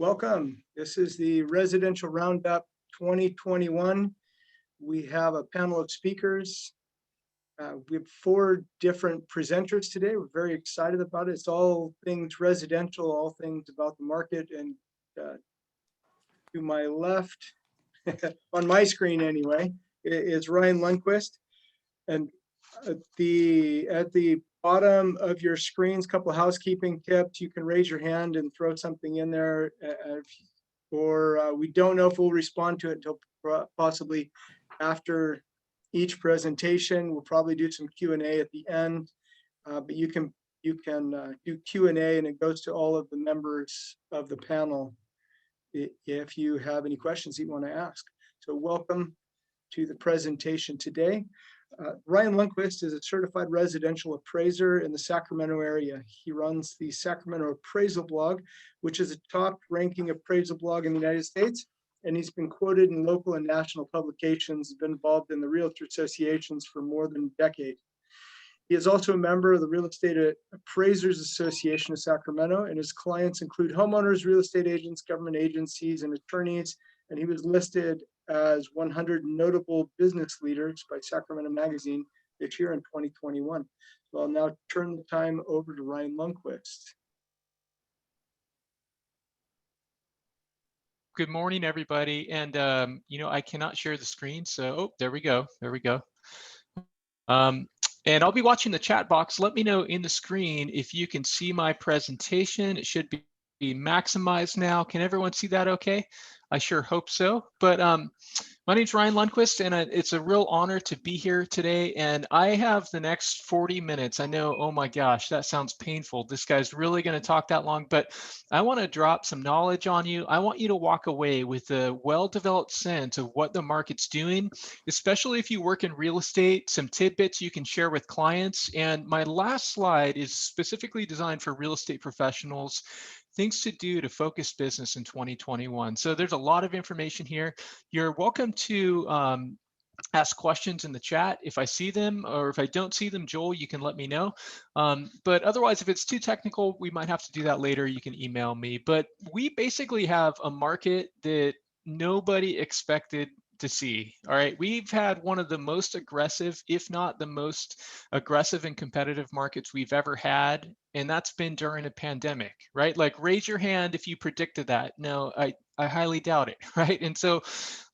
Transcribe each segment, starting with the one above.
Welcome. This is the Residential Roundup 2021. We have a panel of speakers. We have 4 different presenters today. We're very excited about it. It's all things residential, all things about the market. And to my left, on my screen anyway, is Ryan Lundquist. And at the bottom of your screens, couple of housekeeping tips. You can raise your hand and throw something in there, or we don't know if we'll respond to it until possibly after each presentation. We'll probably do some Q&A at the end, but you can do Q&A, and it goes to all of the members of the panel if you have any questions that you want to ask. So welcome to the presentation today. Ryan Lundquist is a certified residential appraiser in the Sacramento area. He runs the Sacramento Appraisal blog, which is a top-ranking appraisal blog in the United States, and he's been quoted in local and national publications, been involved in the realtor associations for more than a decade. He is also a member of the Real Estate Appraisers Association of Sacramento, and his clients include homeowners, real estate agents, government agencies, and attorneys, and he was listed as 100 notable business leaders by Sacramento Magazine this year in 2021. So I'll now turn the time over to Ryan Lundquist. Good morning, everybody. And, I cannot share the screen. So, there we go. There we go. And I'll be watching the chat box. Let me know in the screen if you can see my presentation. It should be maximized now. Can everyone see that okay? I sure hope so. But my name's Ryan Lundquist, and it's a real honor to be here today. And I have the next 40 minutes. I know, oh my gosh, that sounds painful. This guy's really going to talk that long, but I want to drop some knowledge on you. I want you to walk away with a well-developed sense of what the market's doing, especially if you work in real estate, some tidbits you can share with clients. And my last slide is specifically designed for real estate professionals, things to do to focus business in 2021. So there's a lot of information here. You're welcome to ask questions in the chat. If I see them, or if I don't see them, Joel, you can let me know. But otherwise, if it's too technical, we might have to do that later. You can email me. But we basically have a market that nobody expected to see. All right, we've had one of the most aggressive, if not the most aggressive and competitive markets we've ever had, and that's been during a pandemic, right? Like, raise your hand if you predicted that. No, I highly doubt it, right? And so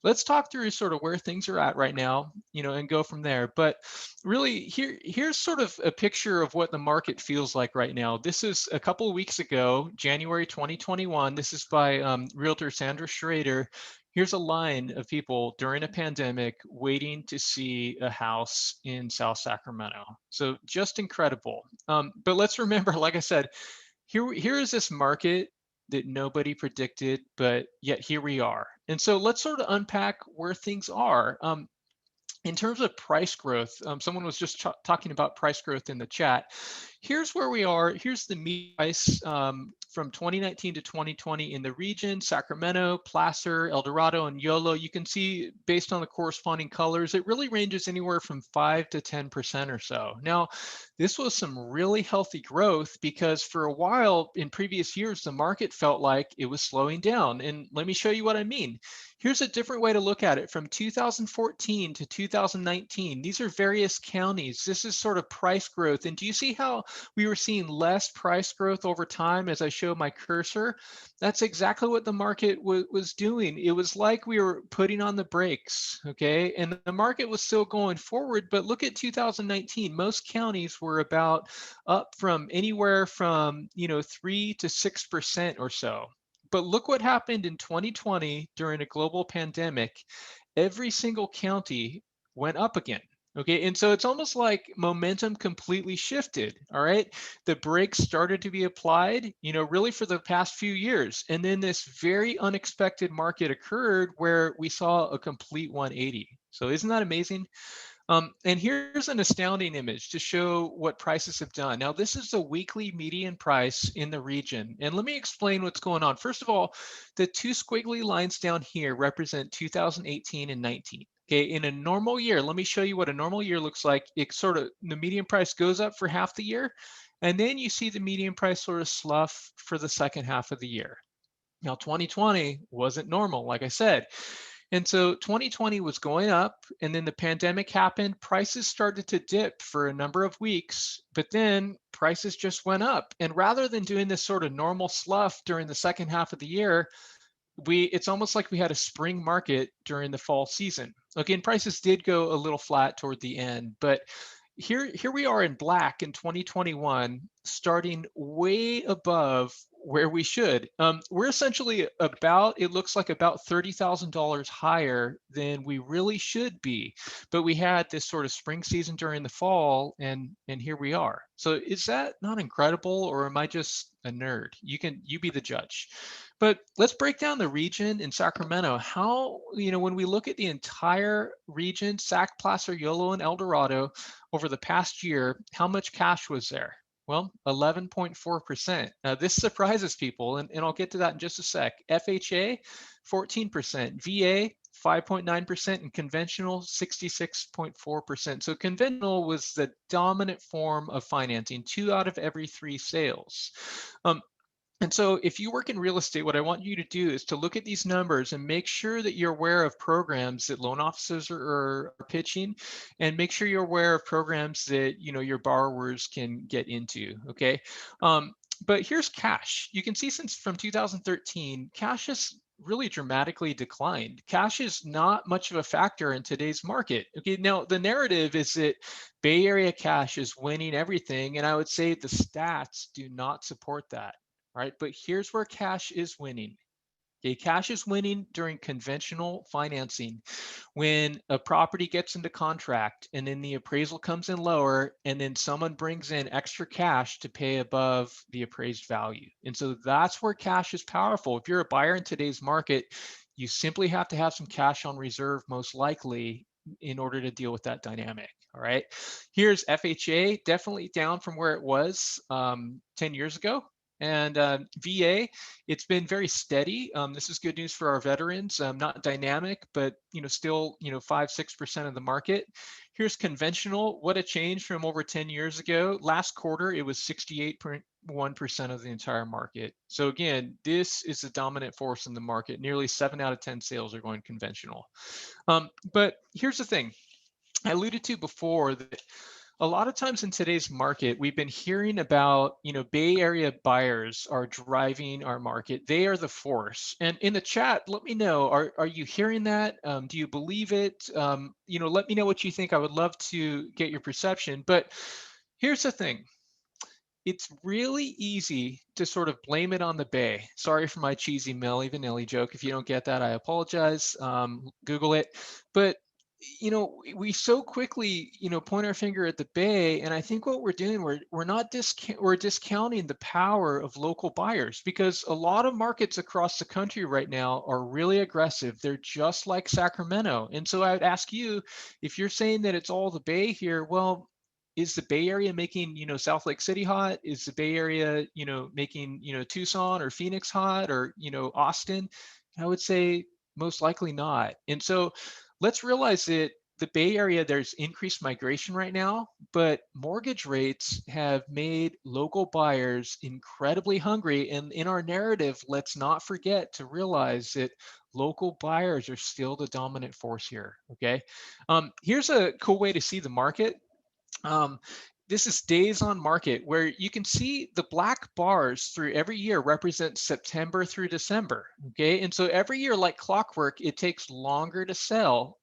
let's talk through sort of where things are at right now, and go from there. But really, here's sort of a picture of what the market feels like right now. This is a couple of weeks ago, January 2021. This is by Realtor Sandra Schrader. Here's a line of people during a pandemic waiting to see a house in South Sacramento. So just incredible. But let's remember, like I said, here is this market that nobody predicted, but yet here we are. And so let's sort of unpack where things are. In terms of price growth, someone was just talking about price growth in the chat. Here's where we are. Here's the median price from 2019 to 2020 in the region: Sacramento, Placer, El Dorado, and Yolo. You can see, based on the corresponding colors, it really ranges anywhere from 5 to 10% or so. Now, this was some really healthy growth, because for a while in previous years, the market felt like it was slowing down. And let me show you what I mean. Here's a different way to look at it. From 2014 to 2019, these are various counties. This is sort of price growth. And do you see how we were seeing less price growth over time as I show my cursor? That's exactly what the market was doing. It was like we were putting on the brakes, okay? And the market was still going forward, but look at 2019. Most counties were about up from anywhere from 3 to 6% or so. But look what happened in 2020 during a global pandemic. Every single county went up again. Okay, and so it's almost like momentum completely shifted. All right, the brakes started to be applied, really for the past few years. And then this very unexpected market occurred where we saw a complete 180. So isn't that amazing? And here's an astounding image to show what prices have done. Now, this is the weekly median price in the region. And let me explain what's going on. First of all, the 2 squiggly lines down here represent 2018 and 19. Okay, in a normal year, let me show you what a normal year looks like. It sort of, the median price goes up for half the year, and then you see the median price sort of slough for the second half of the year. Now, 2020 wasn't normal, like I said. And so 2020 was going up, and then the pandemic happened. Prices started to dip for a number of weeks, but then prices just went up. And rather than doing this sort of normal slough during the second half of the year, it's almost like we had a spring market during the fall season. Again, prices did go a little flat toward the end, but here we are in black in 2021, starting way above where we should. We're essentially about, it looks like about $30,000 higher than we really should be, but we had this sort of spring season during the fall, and here we are. So is that not incredible, or am I just a nerd? You be the judge. But let's break down the region in Sacramento. How, when we look at the entire region, Sac, Placer, Yolo, and El Dorado, over the past year, how much cash was there? Well, 11.4%. This surprises people, and I'll get to that in just a sec. FHA, 14%. VA, 5.9%, and conventional, 66.4%. So conventional was the dominant form of financing, 2 out of every 3 sales. And so if you work in real estate, what I want you to do is to look at these numbers and make sure that you're aware of programs that loan officers are pitching, and make sure you're aware of programs that your borrowers can get into, okay? But here's cash. You can see since from 2013, cash has really dramatically declined. Cash is not much of a factor in today's market. Okay, now the narrative is that Bay Area cash is winning everything, and I would say the stats do not support that. Right, but here's where cash is winning. Okay, cash is winning during conventional financing, when a property gets into contract and then the appraisal comes in lower, and then someone brings in extra cash to pay above the appraised value. And so that's where cash is powerful. If you're a buyer in today's market, you simply have to have some cash on reserve, most likely, in order to deal with that dynamic. All right, here's FHA, definitely down from where it was 10 years ago. And VA, it's been very steady. This is good news for our veterans. Not dynamic, but still 5-6% of the market. Here's conventional. What a change from over 10 years ago. Last quarter, it was 68.1% of the entire market. So again, this is the dominant force in the market. Nearly 7 out of 10 sales are going conventional. But here's the thing. I alluded to before that a lot of times in today's market, we've been hearing about, Bay Area buyers are driving our market. They are the force. And in the chat, let me know, are you hearing that? Do you believe it? Let me know what you think. I would love to get your perception. But here's the thing. It's really easy to sort of blame it on the Bay. Sorry for my cheesy Milli Vanilli joke. If you don't get that, I apologize. Google it. But we so quickly, point our finger at the Bay, and I think what we're doing, we're discounting the power of local buyers, because a lot of markets across the country right now are really aggressive. They're just like Sacramento. And so I would ask you, if you're saying that it's all the Bay here, well, is the Bay Area making, South Lake City hot? Is the Bay Area, making, Tucson or Phoenix hot, or, Austin? I would say most likely not. And so let's realize that the Bay Area, there's increased migration right now, but mortgage rates have made local buyers incredibly hungry. And in our narrative, let's not forget to realize that local buyers are still the dominant force here, okay? Here's a cool way to see the market. This is days on market, where you can see the black bars through every year represent September through December, okay? And so every year, like clockwork, it takes longer to sell.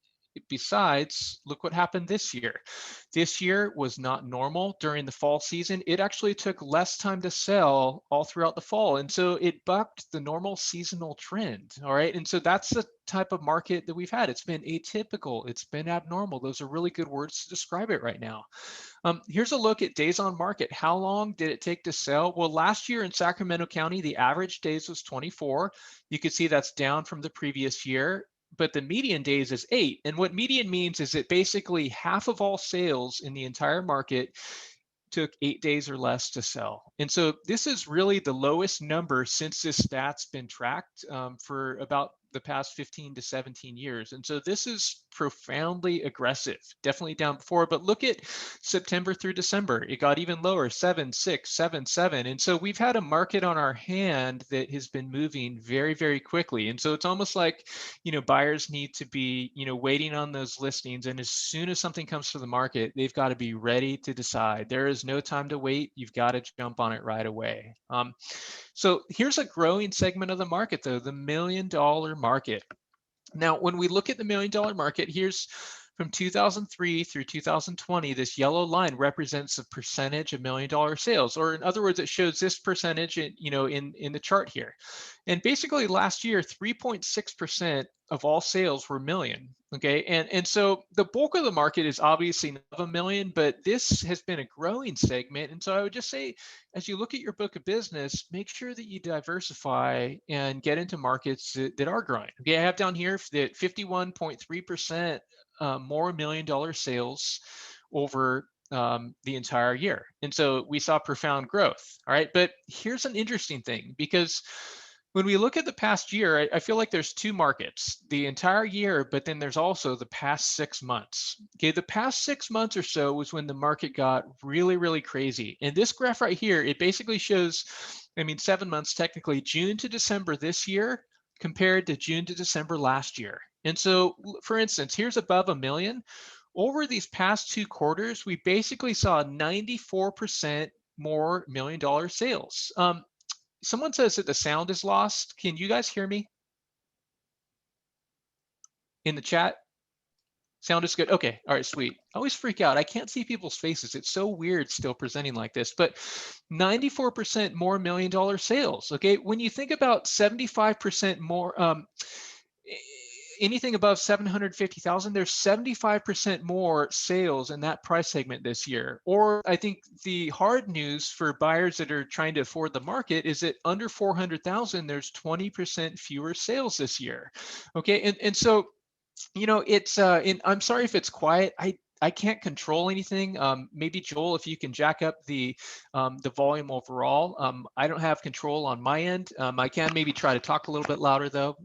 Besides, look what happened this year. This year was not normal during the fall season. It actually took less time to sell all throughout the fall. And so it bucked the normal seasonal trend, all right? And so that's the type of market that we've had. It's been atypical. It's been abnormal. Those are really good words to describe it right now. Here's a look at days on market. How long did it take to sell? Well, last year in Sacramento County, the average days was 24. You can see that's down from the previous year, but the median days is 8. And what median means is that basically half of all sales in the entire market took 8 days or less to sell. And so this is really the lowest number since this stat's been tracked for about the past 15 to 17 years. And so this is profoundly aggressive, definitely down before, but look at September through December, it got even lower, 7, 6, 7, 7. And so we've had a market on our hand that has been moving very, very quickly. And so it's almost like, buyers need to be, waiting on those listings. And as soon as something comes to the market, they've got to be ready to decide. There is no time to wait. You've got to jump on it right away. So here's a growing segment of the market, though, the $1 million market. Now, when we look at the $1 million market, here's from 2003 through 2020, this yellow line represents the percentage of $1 million sales, or in other words, it shows this percentage in the chart here. And basically last year, 3.6% of all sales were million. Okay, and so the bulk of the market is obviously not $1 million, but this has been a growing segment. And so I would just say, as you look at your book of business, make sure that you diversify and get into markets that are growing. Okay, I have down here that 51.3% more $1 million sales over the entire year. And so we saw profound growth. All right, but here's an interesting thing, because when we look at the past year, I feel like there's two markets, the entire year, but then there's also the past 6 months. Okay, the past 6 months or so was when the market got really, really crazy. And this graph right here, it basically shows, 7 months technically, June to December this year compared to June to December last year. And so, for instance, here's above $1 million. Over these past 2 quarters, we basically saw 94% more $1 million sales. Someone says that the sound is lost. Can you guys hear me in the chat? Sound is good. Okay. All right, sweet. I always freak out. I can't see people's faces. It's so weird still presenting like this, but 94% more $1 million sales. Okay. When you think about 75% more, anything above 750,000, there's 75% more sales in that price segment this year. Or I think the hard news for buyers that are trying to afford the market is that under 400,000, there's 20% fewer sales this year. Okay, and so, it's and I'm sorry if it's quiet. I can't control anything. Maybe Joel, if you can jack up the volume overall. I don't have control on my end. I can maybe try to talk a little bit louder though.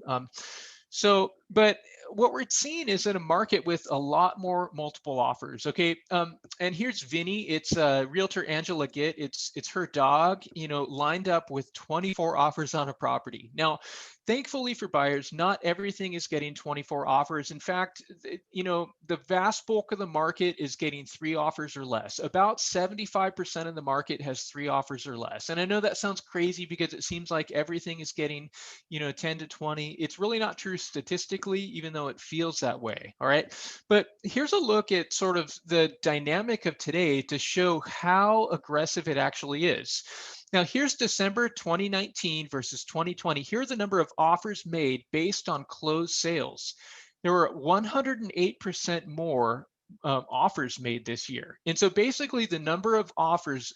But what we're seeing is in a market with a lot more multiple offers. Okay, and here's Vinny. It's realtor Angela Gitt. It's her dog, lined up with 24 offers on a property. Now, thankfully for buyers, not everything is getting 24 offers. In fact, the vast bulk of the market is getting 3 offers or less. About 75% of the market has 3 offers or less. And I know that sounds crazy because it seems like everything is getting, 10 to 20. It's really not true statistically, even though it feels that way. All right. But here's a look at sort of the dynamic of today to show how aggressive it actually is. Now, here's December 2019 versus 2020. Here are the number of offers made based on closed sales. There were 108% more offers made this year. And so basically the number of offers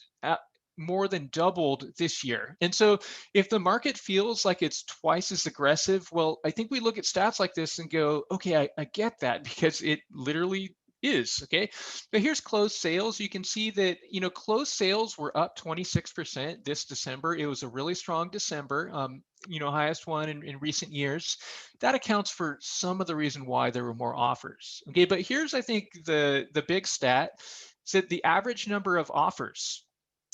more than doubled this year. And so if the market feels like it's twice as aggressive, well, I think we look at stats like this and go, okay, I get that, because it literally is. Okay, but here's closed sales. You can see that closed sales were up 26% this December. It was a really strong December, highest one in recent years. That accounts for some of the reason why there were more offers. Okay, but here's, I think, the big stat is that the average number of offers,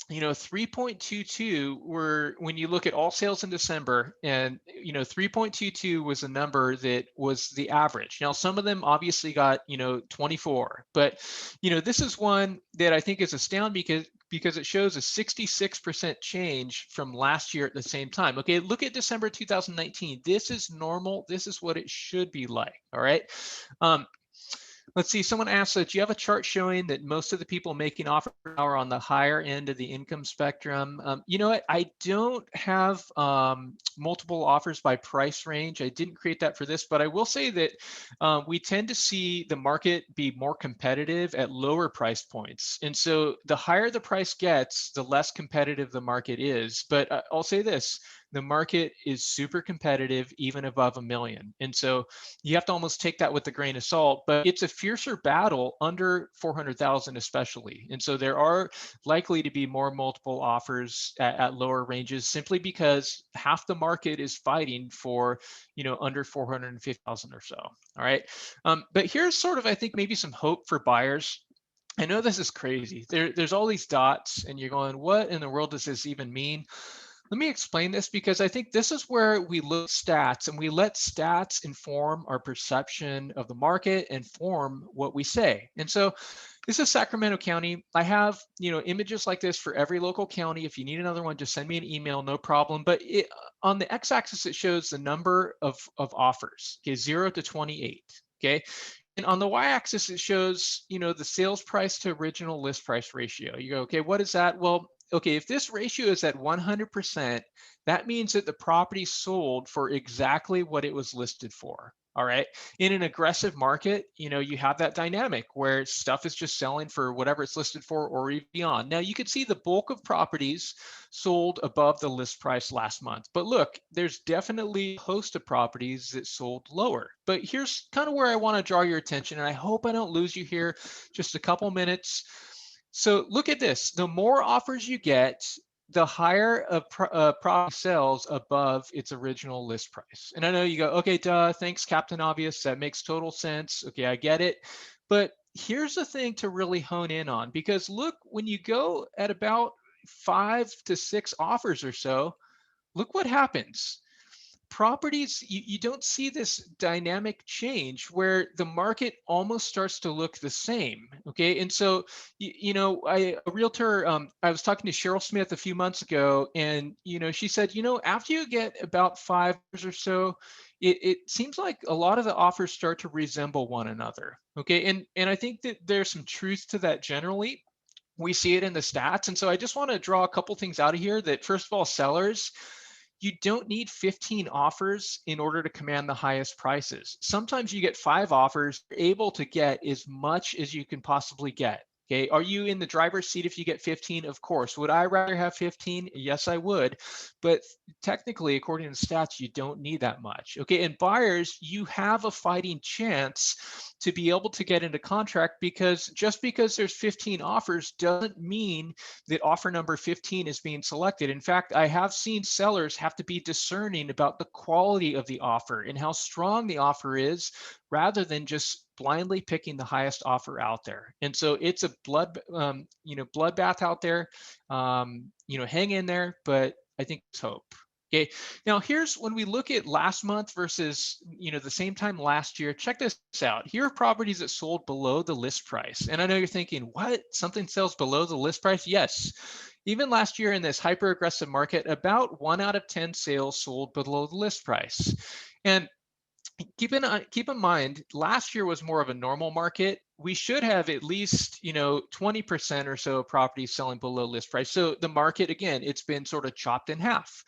3.22 were, when you look at all sales in December, and 3.22 was a number that was the average. Now, some of them obviously got 24, but this is one that I think is astounding because it shows a 66% change from last year at the same time. Okay, look at December 2019. This is normal. This is what it should be like. All right. Let's see, someone asked, do you have a chart showing that most of the people making offer are on the higher end of the income spectrum? You know what, I don't have multiple offers by price range. I didn't create that for this, but I will say that we tend to see the market be more competitive at lower price points. And so the higher the price gets, the less competitive the market is. But I'll say this, the market is super competitive, even above $1 million. And so you have to almost take that with a grain of salt, but it's a fiercer battle under 400,000 especially. And so there are likely to be more multiple offers at lower ranges simply because half the market is fighting for, under 450,000 or so. All right. But here's sort of, I think, maybe some hope for buyers. I know this is crazy. There's all these dots and you're going, what in the world does this even mean? Let me explain this because I think this is where we look at stats and we let stats inform our perception of the market and form what we say. And so this is Sacramento County. I have, images like this for every local county. If you need another one, just send me an email, no problem. But on the x-axis, it shows the number of offers, okay, 0 to 28, okay? And on the y-axis, it shows, the sales price to original list price ratio. You go, okay, what is that? Well, okay, if this ratio is at 100%, that means that the property sold for exactly what it was listed for. All right. In an aggressive market, you have that dynamic where stuff is just selling for whatever it's listed for or even beyond. Now, you can see the bulk of properties sold above the list price last month. But look, there's definitely a host of properties that sold lower. But here's kind of where I want to draw your attention, and I hope I don't lose you here. Just a couple minutes. So look at this. The more offers you get, the higher a property sells above its original list price. And I know you go, okay, duh, thanks, Captain Obvious. That makes total sense. Okay, I get it. But here's the thing to really hone in on, because look, when you go at about 5 to 6 offers or so, look what happens. Properties, you don't see this dynamic change where the market almost starts to look the same. Okay. And so, a realtor, I was talking to Cheryl Smith a few months ago, and, she said, after you get about 5 or so, it seems like a lot of the offers start to resemble one another. Okay. And I think that there's some truth to that generally. We see it in the stats. And so I just want to draw a couple things out of here that, first of all, sellers, you don't need 15 offers in order to command the highest prices. Sometimes you get 5 offers, you're able to get as much as you can possibly get. Okay, are you in the driver's seat if you get 15? Of course. Would I rather have 15? Yes, I would. But technically, according to stats, you don't need that much. Okay, and buyers, you have a fighting chance to be able to get into contract, because just because there's 15 offers doesn't mean that offer number 15 is being selected. In fact, I have seen sellers have to be discerning about the quality of the offer and how strong the offer is, rather than just blindly picking the highest offer out there. And so it's a bloodbath out there. Hang in there, but I think it's hope. Okay. Now here's when we look at last month versus, the same time last year. Check this out. Here are properties that sold below the list price. And I know you're thinking, what? Something sells below the list price? Yes. Even last year in this hyper aggressive market, about 1 out of 10 sales sold below the list price. And keep in mind, last year was more of a normal market. We should have at least 20% or so of properties selling below list price. So the market, again, it's been sort of chopped in half.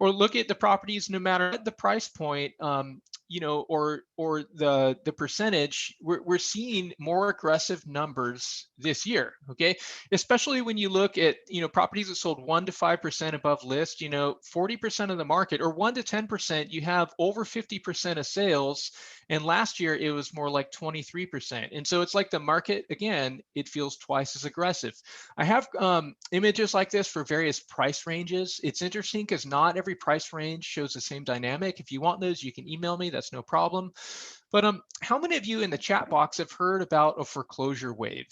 Or look at the properties, no matter the price point, or the percentage, we're seeing more aggressive numbers this year. Okay, especially when you look at properties that sold 1 to 5% above list. 40% of the market, or 1 to 10%, you have over 50% of sales. And last year it was more like 23%. And so it's like the market, again, it feels twice as aggressive. I have images like this for various price ranges. It's interesting because not every price range shows the same dynamic. If you want those, you can email me. That's no problem. But how many of you in the chat box have heard about a foreclosure wave?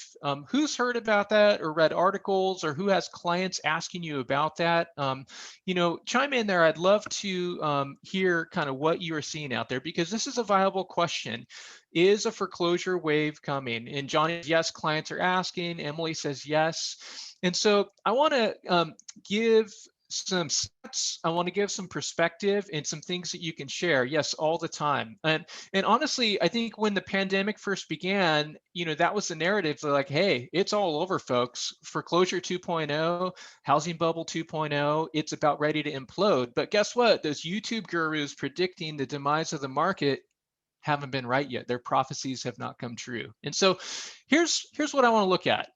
Who's heard about that or read articles, or who has clients asking you about that? Chime in there. I'd love to hear kind of what you are seeing out there, because this is a viable question. Is a foreclosure wave coming? And Johnny, yes, clients are asking. Emily says yes. And so I want to give some stats. I want to give some perspective and some things that you can share. Yes, all the time. And honestly, I think when the pandemic first began, that was the narrative. They're like, hey, it's all over, folks. Foreclosure 2.0, housing bubble 2.0, it's about ready to implode. But guess what? Those YouTube gurus predicting the demise of the market, haven't been right yet. Their prophecies have not come true. And so here's what I want to look at.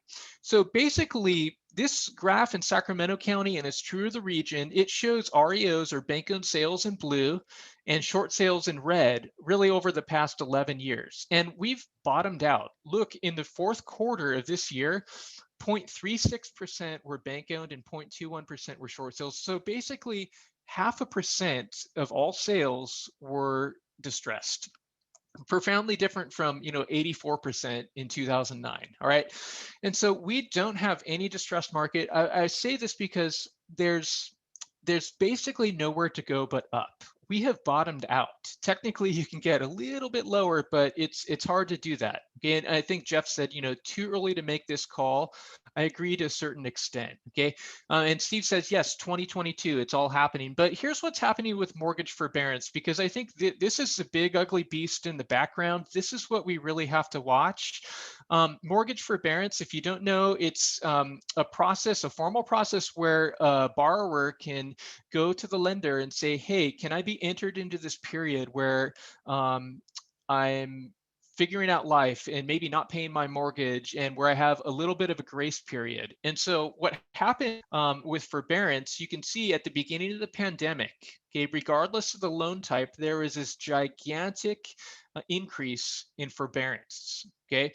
So basically, this graph in Sacramento County, and it's true of the region, it shows REOs, or bank-owned sales, in blue and short sales in red, really over the past 11 years. And we've bottomed out. Look, in the fourth quarter of this year, 0.36% were bank-owned and 0.21% were short sales. So basically, 0.5% of all sales were distressed. Profoundly different from 84% in 2009. All right, and so we don't have any distressed market. I say this because there's basically nowhere to go but up. We have bottomed out. Technically, you can get a little bit lower, but it's hard to do that. Okay, and I think Jeff said, too early to make this call. I agree to a certain extent. Okay, and Steve says, yes, 2022, it's all happening. But here's what's happening with mortgage forbearance, because I think this is a big, ugly beast in the background. This is what we really have to watch. Mortgage forbearance, if you don't know, it's a process, a formal process where a borrower can go to the lender and say, hey, can I be entered into this period where I'm figuring out life and maybe not paying my mortgage, and where I have a little bit of a grace period. And so what happened with forbearance, you can see at the beginning of the pandemic, okay, regardless of the loan type, there was this gigantic increase in forbearance, okay?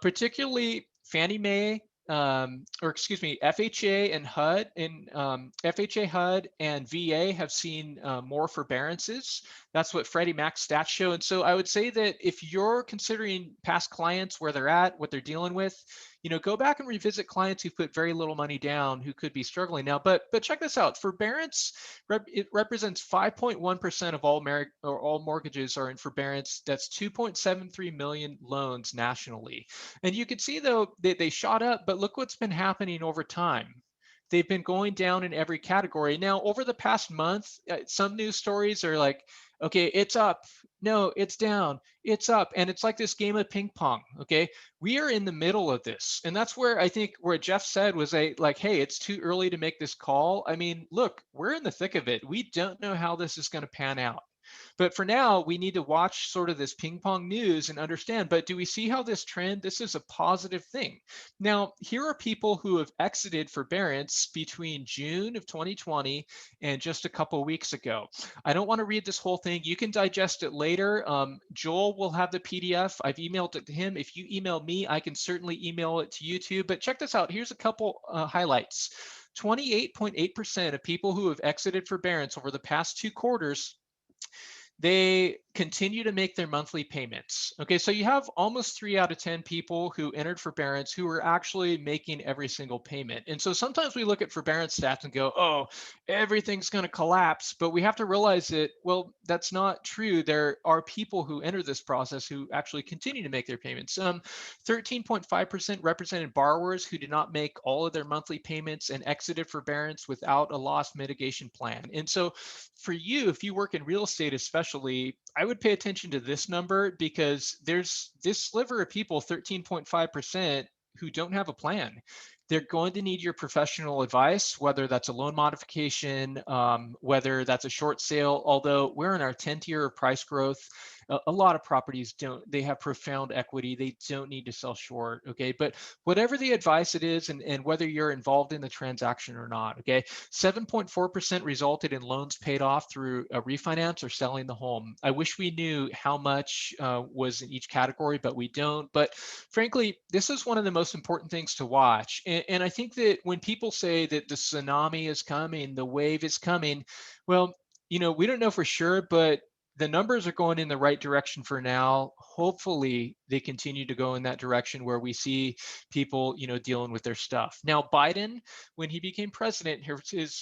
Particularly Fannie Mae, or excuse me, FHA and HUD, and FHA, HUD, and VA have seen more forbearances. That's what Freddie Mac's stats show. And so I would say that if you're considering past clients, where they're at, what they're dealing with, go back and revisit clients who put very little money down who could be struggling now. But check this out: forbearance, it represents 5.1% of all mortgages are in forbearance. That's 2.73 million loans nationally. And you can see, though, they shot up, but look what's been happening over time. They've been going down in every category. Now, over the past month, some news stories are like, okay, it's up. No, it's down. It's up. And it's like this game of ping pong. Okay. We are in the middle of this. And that's where I think where Jeff said was like, hey, it's too early to make this call. I mean, look, we're in the thick of it. We don't know how this is going to pan out. But for now, we need to watch sort of this ping pong news and understand, but do we see how this trend, this is a positive thing. Now, here are people who have exited forbearance between June of 2020 and just a couple of weeks ago. I don't want to read this whole thing. You can digest it later. Joel will have the PDF. I've emailed it to him. If you email me, I can certainly email it to you too. But check this out. Here's a couple highlights. 28.8% of people who have exited forbearance over the past 2 quarters, they continue to make their monthly payments. Okay, so you have almost 3 out of 10 people who entered forbearance who are actually making every single payment. And so sometimes we look at forbearance stats and go, oh, everything's going to collapse. But we have to realize that, well, that's not true. There are people who enter this process who actually continue to make their payments. 13.5% represented borrowers who did not make all of their monthly payments and exited forbearance without a loss mitigation plan. And so for you, if you work in real estate especially, I would pay attention to this number, because there's this sliver of people, 13.5%, who don't have a plan. They're going to need your professional advice, whether that's a loan modification, whether that's a short sale. Although we're in our 10th year of price growth, a lot of properties they have profound equity. They don't need to sell short, okay? But whatever the advice it is, and whether you're involved in the transaction or not, okay? 7.4% resulted in loans paid off through a refinance or selling the home. I wish we knew how much was in each category, but we don't. But frankly, this is one of the most important things to watch. And I think that when people say that the tsunami is coming, the wave is coming, well, we don't know for sure, but the numbers are going in the right direction for now. Hopefully they continue to go in that direction where we see people, dealing with their stuff. Now, Biden, when he became president,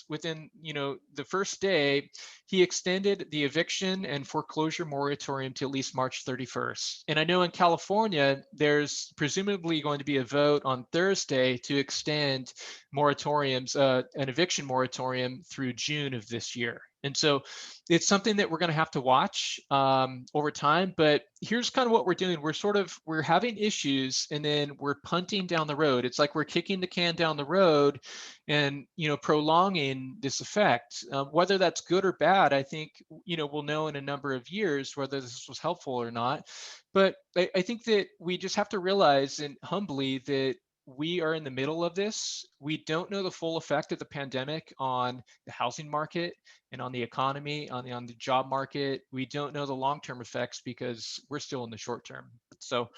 within, the first day, he extended the eviction and foreclosure moratorium to at least March 31st. And I know in California, there's presumably going to be a vote on Thursday to extend moratoriums, an eviction moratorium through June of this year. And so it's something that we're going to have to watch over time. But here's kind of what we're doing. We're having issues and then we're punting down the road. It's like we're kicking the can down the road and, prolonging this effect. Whether that's good or bad, I think, we'll know in a number of years whether this was helpful or not. But I think that we just have to realize, and humbly, that we are in the middle of this. We don't know the full effect of the pandemic on the housing market and on the economy, on the job market. We don't know the long-term effects because we're still in the short term. So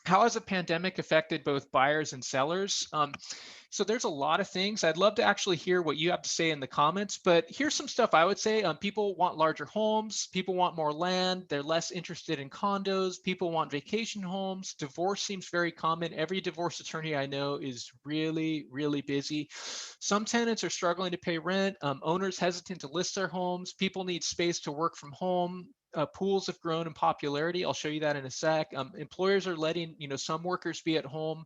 how has a pandemic affected both buyers and sellers? So there's a lot of things. I'd love to actually hear what you have to say in the comments, but here's some stuff I would say. People want larger homes. People want more land. They're less interested in condos. People want vacation homes. Divorce seems very common. Every divorce attorney I know is really, really busy. Some tenants are struggling to pay rent. Owners hesitant to list their homes. People need space to work from home. Pools have grown in popularity. I'll show you that in a sec. Employers are letting some workers be at home.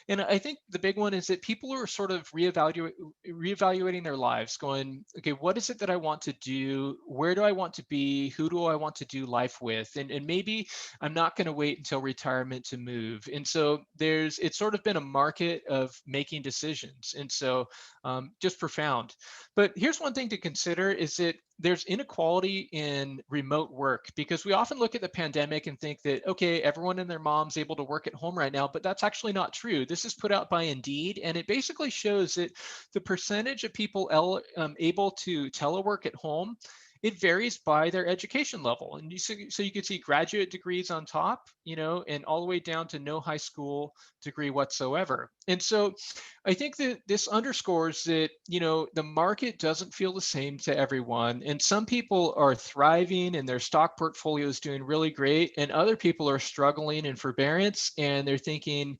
And I think the big one is that people are sort of reevaluating their lives, going, okay, what is it that I want to do? Where do I want to be? Who do I want to do life with? And maybe I'm not going to wait until retirement to move. And so it's sort of been a market of making decisions. And so just profound. But here's one thing to consider is that there's inequality in remote work, because we often look at the pandemic and think that, okay, everyone and their mom's able to work at home right now, but that's actually not true. This is put out by Indeed, and it basically shows that the percentage of people able to telework at home, it varies by their education level. And so you can see graduate degrees on top, and all the way down to no high school degree whatsoever. And so I think that this underscores that, the market doesn't feel the same to everyone. And some people are thriving and their stock portfolio is doing really great. And other people are struggling in forbearance and they're thinking,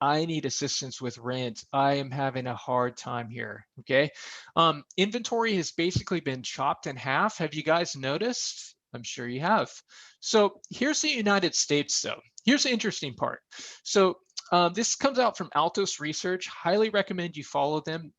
I need assistance with rent. I am having a hard time here. Okay. Inventory has basically been chopped in half. Have you guys noticed? I'm sure you have. So here's the United States, though. Here's the interesting part. So this comes out from Altos Research. Highly recommend you follow them.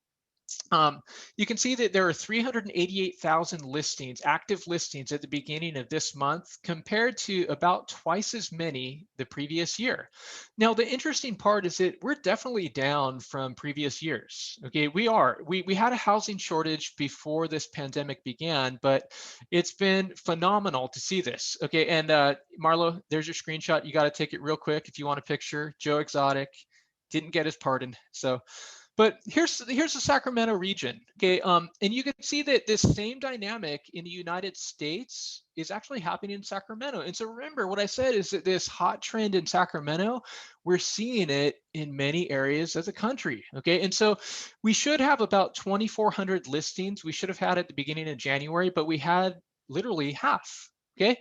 You can see that there are 388,000 listings, active listings at the beginning of this month, compared to about twice as many the previous year. Now, the interesting part is that we're definitely down from previous years. Okay, we are. We had a housing shortage before this pandemic began, but it's been phenomenal to see this. Okay, and Marlo, there's your screenshot. You got to take it real quick if you want a picture. Joe Exotic didn't get his pardon, so. But here's the Sacramento region, okay? And you can see that this same dynamic in the United States is actually happening in Sacramento. And so remember, what I said is that this hot trend in Sacramento, we're seeing it in many areas of the country, okay? And so we should have about 2,400 listings. We should have had at the beginning of January, but we had literally half. Okay,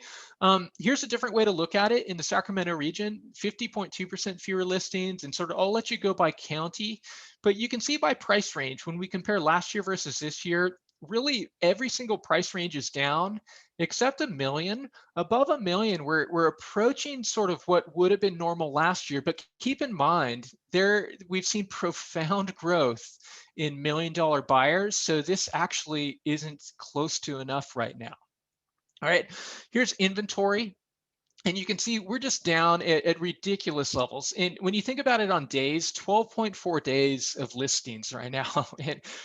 here's a different way to look at it in the Sacramento region, 50.2% fewer listings, and sort of I'll let you go by county, but you can see by price range, when we compare last year versus this year, really every single price range is down except $1 million. Above $1 million, we're approaching sort of what would have been normal last year, but keep in mind, we've seen profound growth in $1 million buyers, so this actually isn't close to enough right now. All right, here's inventory. And you can see we're just down at ridiculous levels. And when you think about it on days, 12.4 days of listings right now,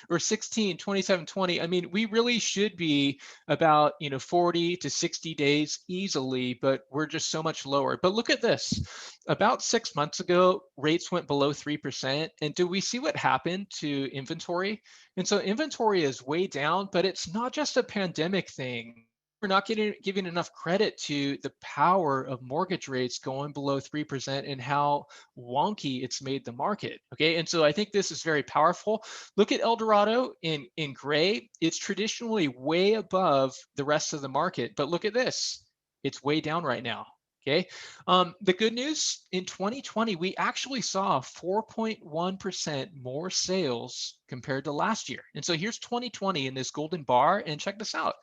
or 16, 27, 20. I mean, we really should be about 40 to 60 days easily, but we're just so much lower. But look at this. About 6 months ago, rates went below 3%. And do we see what happened to inventory? And so inventory is way down, but it's not just a pandemic thing. We're not giving enough credit to the power of mortgage rates going below 3% and how wonky it's made the market. Okay, and so I think this is very powerful. Look at El Dorado in gray. It's traditionally way above the rest of the market, but look at this. It's way down right now. Okay. The good news in 2020, we actually saw 4.1% more sales compared to last year. And so here's 2020 in this golden bar, and check this out.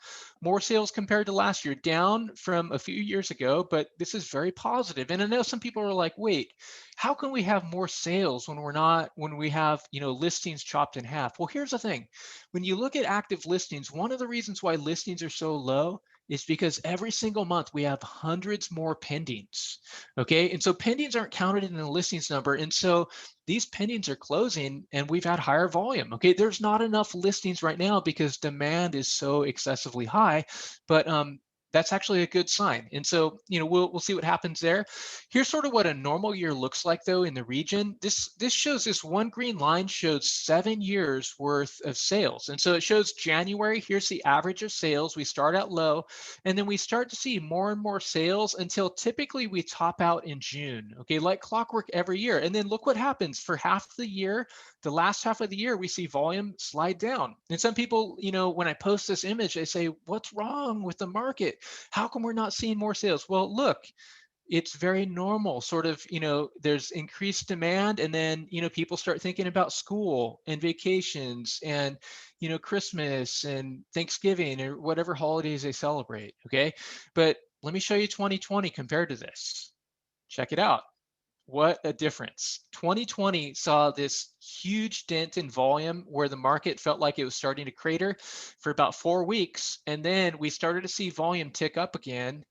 More sales compared to last year, down from a few years ago, but this is very positive. And I know some people are like, wait, how can we have more sales when we have, listings chopped in half? Well, here's the thing. When you look at active listings, one of the reasons why listings are so low is because every single month we have hundreds more pendings. Okay. And so pendings aren't counted in the listings number. And so these pendings are closing and we've had higher volume. Okay. There's not enough listings right now because demand is so excessively high. But that's actually a good sign. And so, we'll see what happens there. Here's sort of what a normal year looks like though in the region. This shows, this one green line shows 7 years worth of sales. And so it shows January, here's the average of sales. We start out low and then we start to see more and more sales until typically we top out in June. Okay, like clockwork every year. And then look what happens for half the year. The last half of the year, we see volume slide down. And some people, when I post this image, they say, what's wrong with the market? How come we're not seeing more sales? Well, look, it's very normal. Sort of, there's increased demand and then, people start thinking about school and vacations and, Christmas and Thanksgiving or whatever holidays they celebrate. Okay. But let me show you 2020 compared to this. Check it out. What a difference. 2020 saw this huge dent in volume where the market felt like it was starting to crater for about 4 weeks. And then we started to see volume tick up again.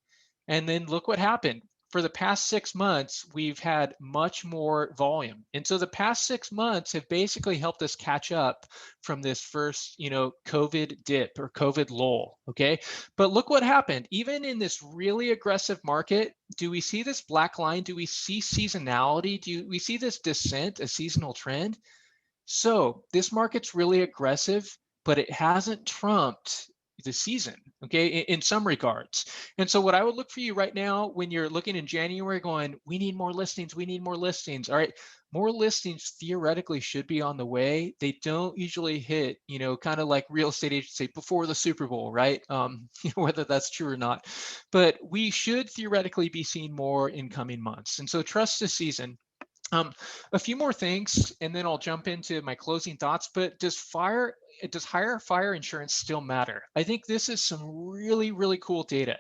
And then look what happened. For the past 6 months, we've had much more volume. And so the past 6 months have basically helped us catch up from this first, COVID dip or COVID lull. Okay. But look what happened. Even in this really aggressive market, do we see this black line? Do we see seasonality? Do we see this descent, a seasonal trend? So this market's really aggressive, but it hasn't trumped the season, okay, in some regards. And so what I would look for you right now when you're looking in January going, we need more listings, we need more listings. All right, more listings theoretically should be on the way. They don't usually hit, kind of like real estate agents say before the Super Bowl, right? Whether that's true or not. But we should theoretically be seeing more in coming months. And so trust the season. A few more things, and then I'll jump into my closing thoughts. But does higher fire insurance still matter? I think this is some really, really cool data.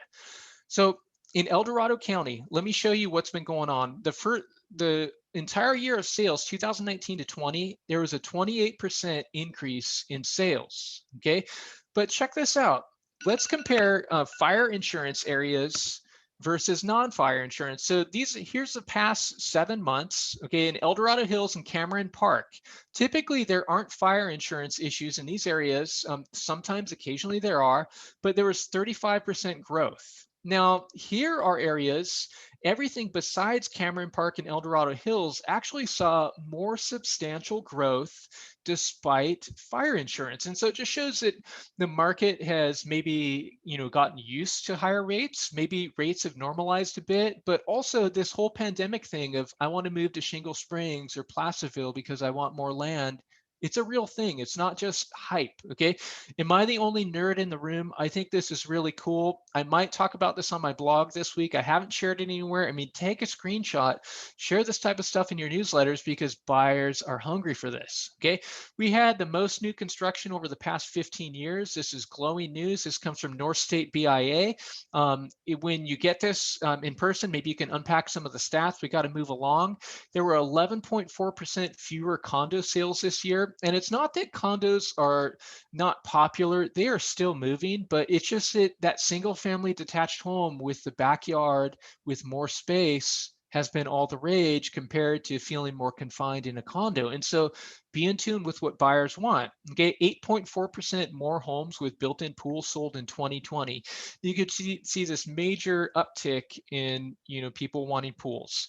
So in El Dorado County, let me show you what's been going on. The entire year of sales, 2019 to 20, there was a 28% increase in sales. Okay, but check this out. Let's compare fire insurance areas versus non-fire insurance. So here's the past 7 months, okay, in El Dorado Hills and Cameron Park. Typically, there aren't fire insurance issues in these areas. Sometimes, occasionally there are, but there was 35% growth. Now, here are areas, everything besides Cameron Park and El Dorado Hills actually saw more substantial growth despite fire insurance. And so it just shows that the market has maybe, gotten used to higher rates. Maybe rates have normalized a bit, but also this whole pandemic thing of I want to move to Shingle Springs or Placerville because I want more land. It's a real thing. It's not just hype. Okay. Am I the only nerd in the room? I think this is really cool. I might talk about this on my blog this week. I haven't shared it anywhere. I mean, take a screenshot, share this type of stuff in your newsletters because buyers are hungry for this. Okay. We had the most new construction over the past 15 years. This is glowing news. This comes from North State BIA. When you get this in person, maybe you can unpack some of the stats. We got to move along. There were 11.4% fewer condo sales this year. And it's not that condos are not popular. They are still moving, but it's just that single family detached home with the backyard with more space has been all the rage compared to feeling more confined in a condo. And so be in tune with what buyers want. Okay, 8.4% more homes with built-in pools sold in 2020. You could see this major uptick in people wanting pools.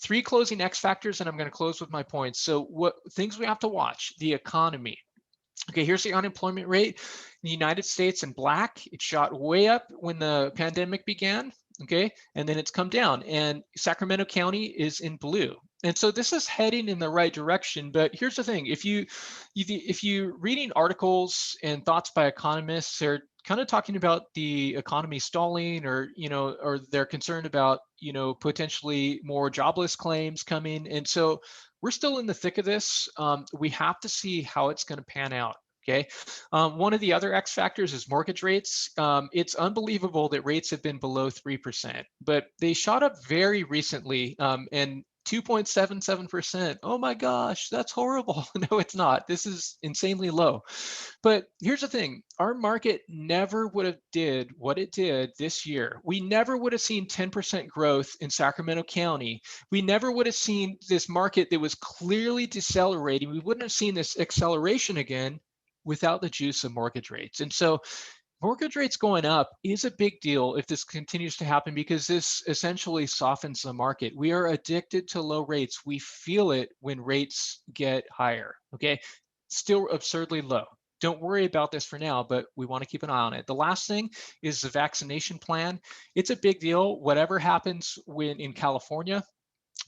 3 closing X factors, and I'm going to close with my points. So what things we have to watch: the economy. Okay, here's the unemployment rate in the United States in black. It shot way up when the pandemic began. Okay, and then it's come down. And Sacramento County is in blue. And so this is heading in the right direction. But here's the thing: if you reading articles and thoughts by economists, they're kind of talking about the economy stalling, or or they're concerned about potentially more jobless claims coming. And so we're still in the thick of this. We have to see how it's going to pan out. Okay. One of the other X factors is mortgage rates. It's unbelievable that rates have been below 3%, but they shot up very recently, and 2.77%. Oh my gosh, that's horrible. No, it's not. This is insanely low. But here's the thing: our market never would have did what it did this year. We never would have seen 10% growth in Sacramento County. We never would have seen this market that was clearly decelerating. We wouldn't have seen this acceleration again without the juice of mortgage rates. And so mortgage rates going up is a big deal if this continues to happen, because this essentially softens the market. We are addicted to low rates. We feel it when rates get higher. Okay. Still absurdly low. Don't worry about this for now, but we want to keep an eye on it. The last thing is the vaccination plan. It's a big deal. Whatever happens when in California,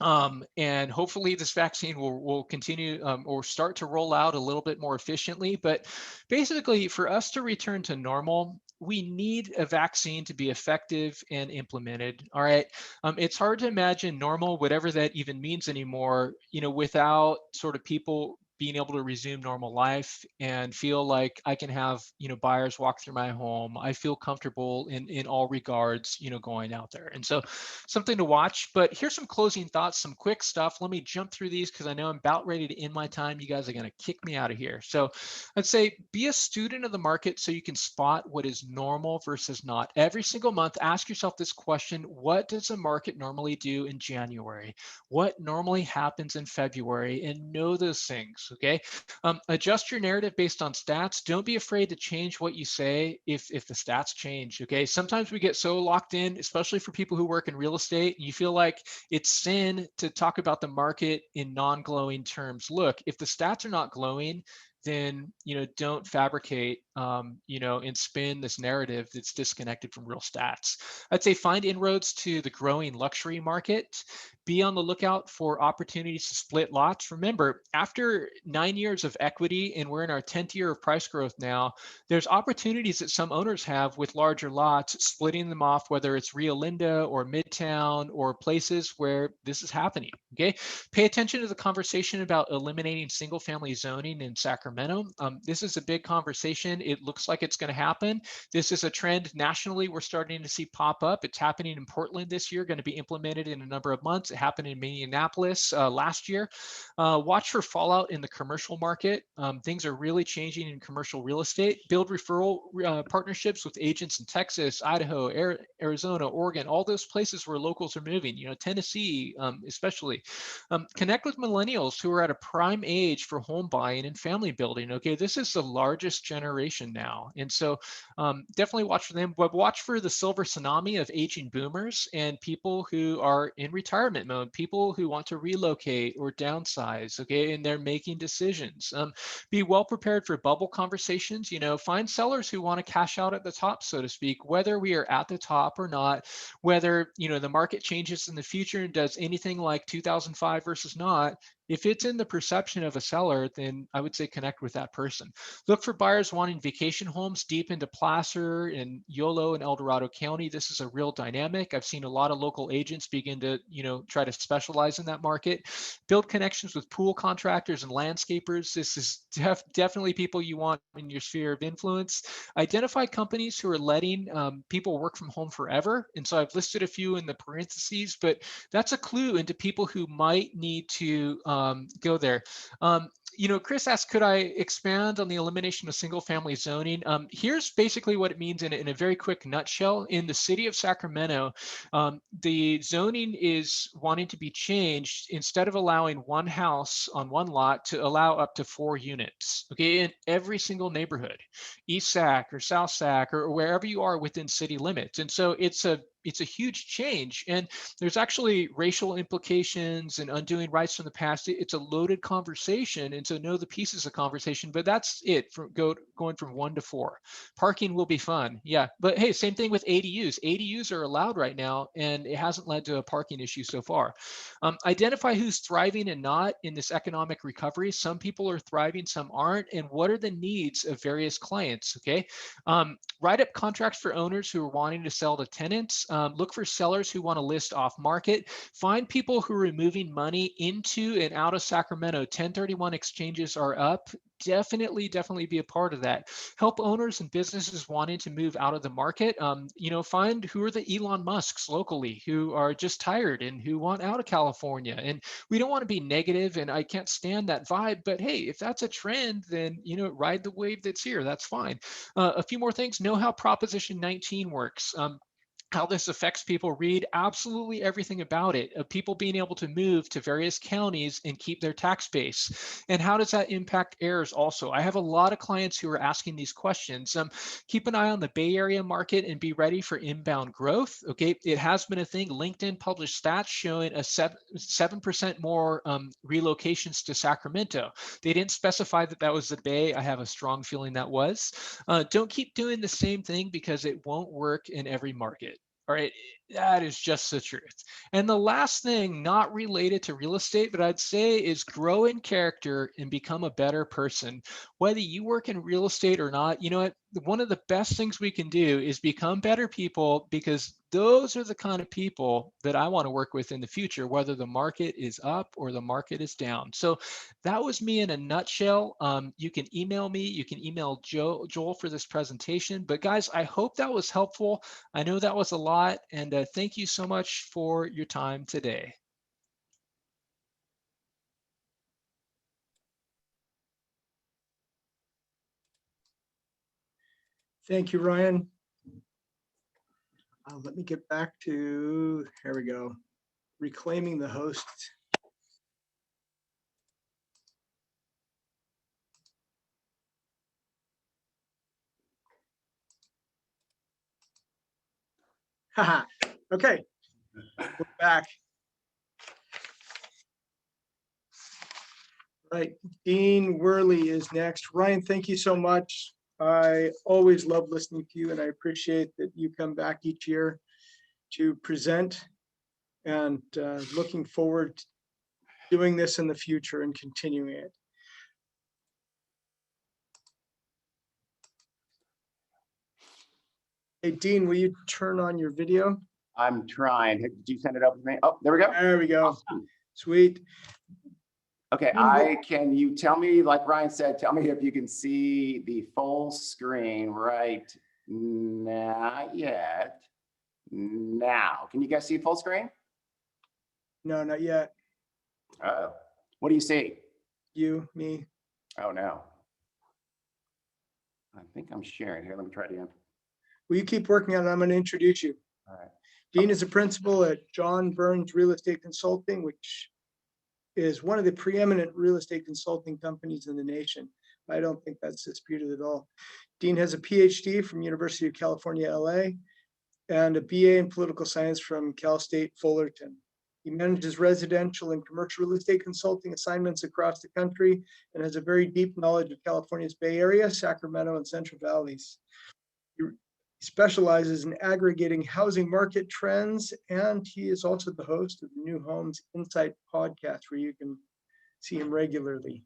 and hopefully this vaccine will continue, or start to roll out a little bit more efficiently. But basically, for us to return to normal, we need a vaccine to be effective and implemented. All right. It's hard to imagine normal, whatever that even means anymore, without sort of people being able to resume normal life and feel like I can have, buyers walk through my home. I feel comfortable in all regards, going out there. And so something to watch. But here's some closing thoughts, some quick stuff. Let me jump through these because I know I'm about ready to end my time. You guys are going to kick me out of here. So I'd say be a student of the market so you can spot what is normal versus not. Every single month, ask yourself this question: what does the market normally do in January? What normally happens in February? And know those things, okay? Adjust your narrative based on stats. Don't be afraid to change what you say if the stats change, okay? Sometimes we get so locked in, especially for people who work in real estate, and you feel like it's sin to talk about the market in non-glowing terms. Look, if the stats are not glowing, then don't fabricate and spin this narrative that's disconnected from real stats. I'd say find inroads to the growing luxury market. Be on the lookout for opportunities to split lots. Remember, after 9 years of equity, and we're in our 10th year of price growth now, there's opportunities that some owners have with larger lots, splitting them off, whether it's Rio Linda or Midtown or places where this is happening. Okay, pay attention to the conversation about eliminating single family zoning in Sacramento. This is a big conversation. It looks like it's going to happen. This is a trend nationally we're starting to see pop up. It's happening in Portland this year, going to be implemented in a number of months. It happened in Minneapolis last year. Watch for fallout in the commercial market. Things are really changing in commercial real estate. Build referral partnerships with agents in Texas, Idaho, Arizona, Oregon, all those places where locals are moving, Tennessee especially. Connect with millennials who are at a prime age for home buying and family building. Okay, this is the largest generation now. And so definitely watch for them, but watch for the silver tsunami of aging boomers and people who are in retirement mode, people who want to relocate or downsize, okay, and they're making decisions. Be well prepared for bubble conversations. Find sellers who want to cash out at the top, so to speak, whether we are at the top or not, whether the market changes in the future and does anything like 2005 versus not. If it's in the perception of a seller, then I would say connect with that person. Look for buyers wanting vacation homes deep into Placer and Yolo and El Dorado County. This is a real dynamic. I've seen a lot of local agents begin to, try to specialize in that market. Build connections with pool contractors and landscapers. This is definitely people you want in your sphere of influence. Identify companies who are letting people work from home forever. And so I've listed a few in the parentheses, but that's a clue into people who might need to go there. Chris asked, could I expand on the elimination of single family zoning? Here's basically what it means in a very quick nutshell. In the city of Sacramento, the zoning is wanting to be changed. Instead of allowing one house on one lot, to allow up to 4 units, okay, in every single neighborhood, East Sac or South Sac or wherever you are within city limits. And so it's a it's a huge change, and there's actually racial implications and undoing rights from the past. It's a loaded conversation, and so know the pieces of conversation, but that's it from going from 1 to 4. Parking will be fun, yeah, but hey, same thing with ADUs. ADUs are allowed right now, and it hasn't led to a parking issue so far. Identify who's thriving and not in this economic recovery. Some people are thriving, some aren't, and what are the needs of various clients, okay? Write up contracts for owners who are wanting to sell to tenants. Look for sellers who want to list off market. Find people who are moving money into and out of Sacramento. 1031 exchanges are up. Definitely be a part of that. Help owners and businesses wanting to move out of the market. Find who are the Elon Musks locally who are just tired and who want out of California. And we don't want to be negative, and I can't stand that vibe, but hey, if that's a trend, then ride the wave that's here. That's fine. A few more things. Know how Proposition 19 works. How this affects people. Read absolutely everything about it, of people being able to move to various counties and keep their tax base. And how does that impact heirs also? I have a lot of clients who are asking these questions. Keep an eye on the Bay Area market and be ready for inbound growth. Okay, it has been a thing. LinkedIn published stats showing a 7% more relocations to Sacramento. They didn't specify that was the Bay. I have a strong feeling that was. Don't keep doing the same thing because it won't work in every market. All right, that is just the truth. And the last thing, not related to real estate, but I'd say is grow in character and become a better person. Whether you work in real estate or not, you know what? One of the best things we can do is become better people, because those are the kind of people that I want to work with in the future, whether the market is up or the market is down. So that was me in a nutshell. You can email me, you can email Joel for this presentation. But guys, I hope that was helpful. I know that was a lot, and thank you so much for your time today. Thank you, Ryan. Let me get back to, here we go, reclaiming the host. Haha, okay, we're back. Right, Dean Wehrli is next. Ryan, thank you so much. I always love listening to you, and I appreciate that you come back each year to present, and looking forward to doing this in the future and continuing it. Hey, Dean, will you turn on your video? I'm trying. Did you send it over to me? Oh, there we go. There we go. Awesome. Sweet. Okay, can you tell me, like Ryan said, tell me if you can see the full screen right now. Yet. Now, can you guys see full screen? No, not yet. Uh-oh. What do you see? You, me. Oh, no. I think I'm sharing here. Let me try it again. Will you keep working on it? I'm going to introduce you. All right. Dean is a principal at John Burns Real Estate Consulting, which is one of the preeminent real estate consulting companies in the nation. I don't think that's disputed at all. Dean has a PhD from University of California, LA, and a BA in political science from Cal State Fullerton. He manages residential and commercial real estate consulting assignments across the country and has a very deep knowledge of California's Bay Area, Sacramento, and Central Valleys. He specializes in aggregating housing market trends, and he is also the host of the New Homes Insight podcast, where you can see him regularly.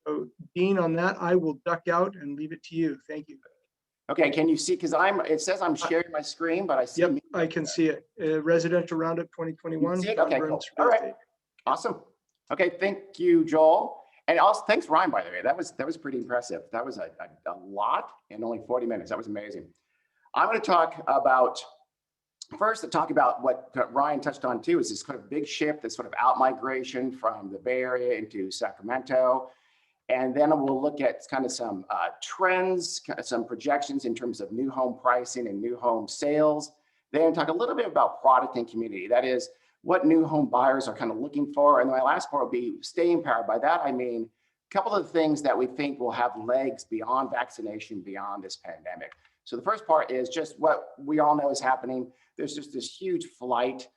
So, Dean, on that, I will duck out and leave it to you. Thank you. Okay, can you see? Because it says I'm sharing my screen, but I see. Yep, I can see it. Residential Roundup 2021. You see it? Okay, cool. All right. Awesome. Okay, thank you, Joel. And also, thanks, Ryan, by the way. That was pretty impressive. That was a lot in only 40 minutes. That was amazing. I'm going to talk about what Ryan touched on too, is this kind of big shift, this sort of out migration from the Bay Area into Sacramento. And then we'll look at kind of some trends, some projections in terms of new home pricing and new home sales. Then talk a little bit about product and community. That is, what new home buyers are kind of looking for. And my last part will be staying power. By that, I mean couple of things that we think will have legs beyond vaccination, beyond this pandemic. So the first part is just what we all know is happening. There's just this huge flight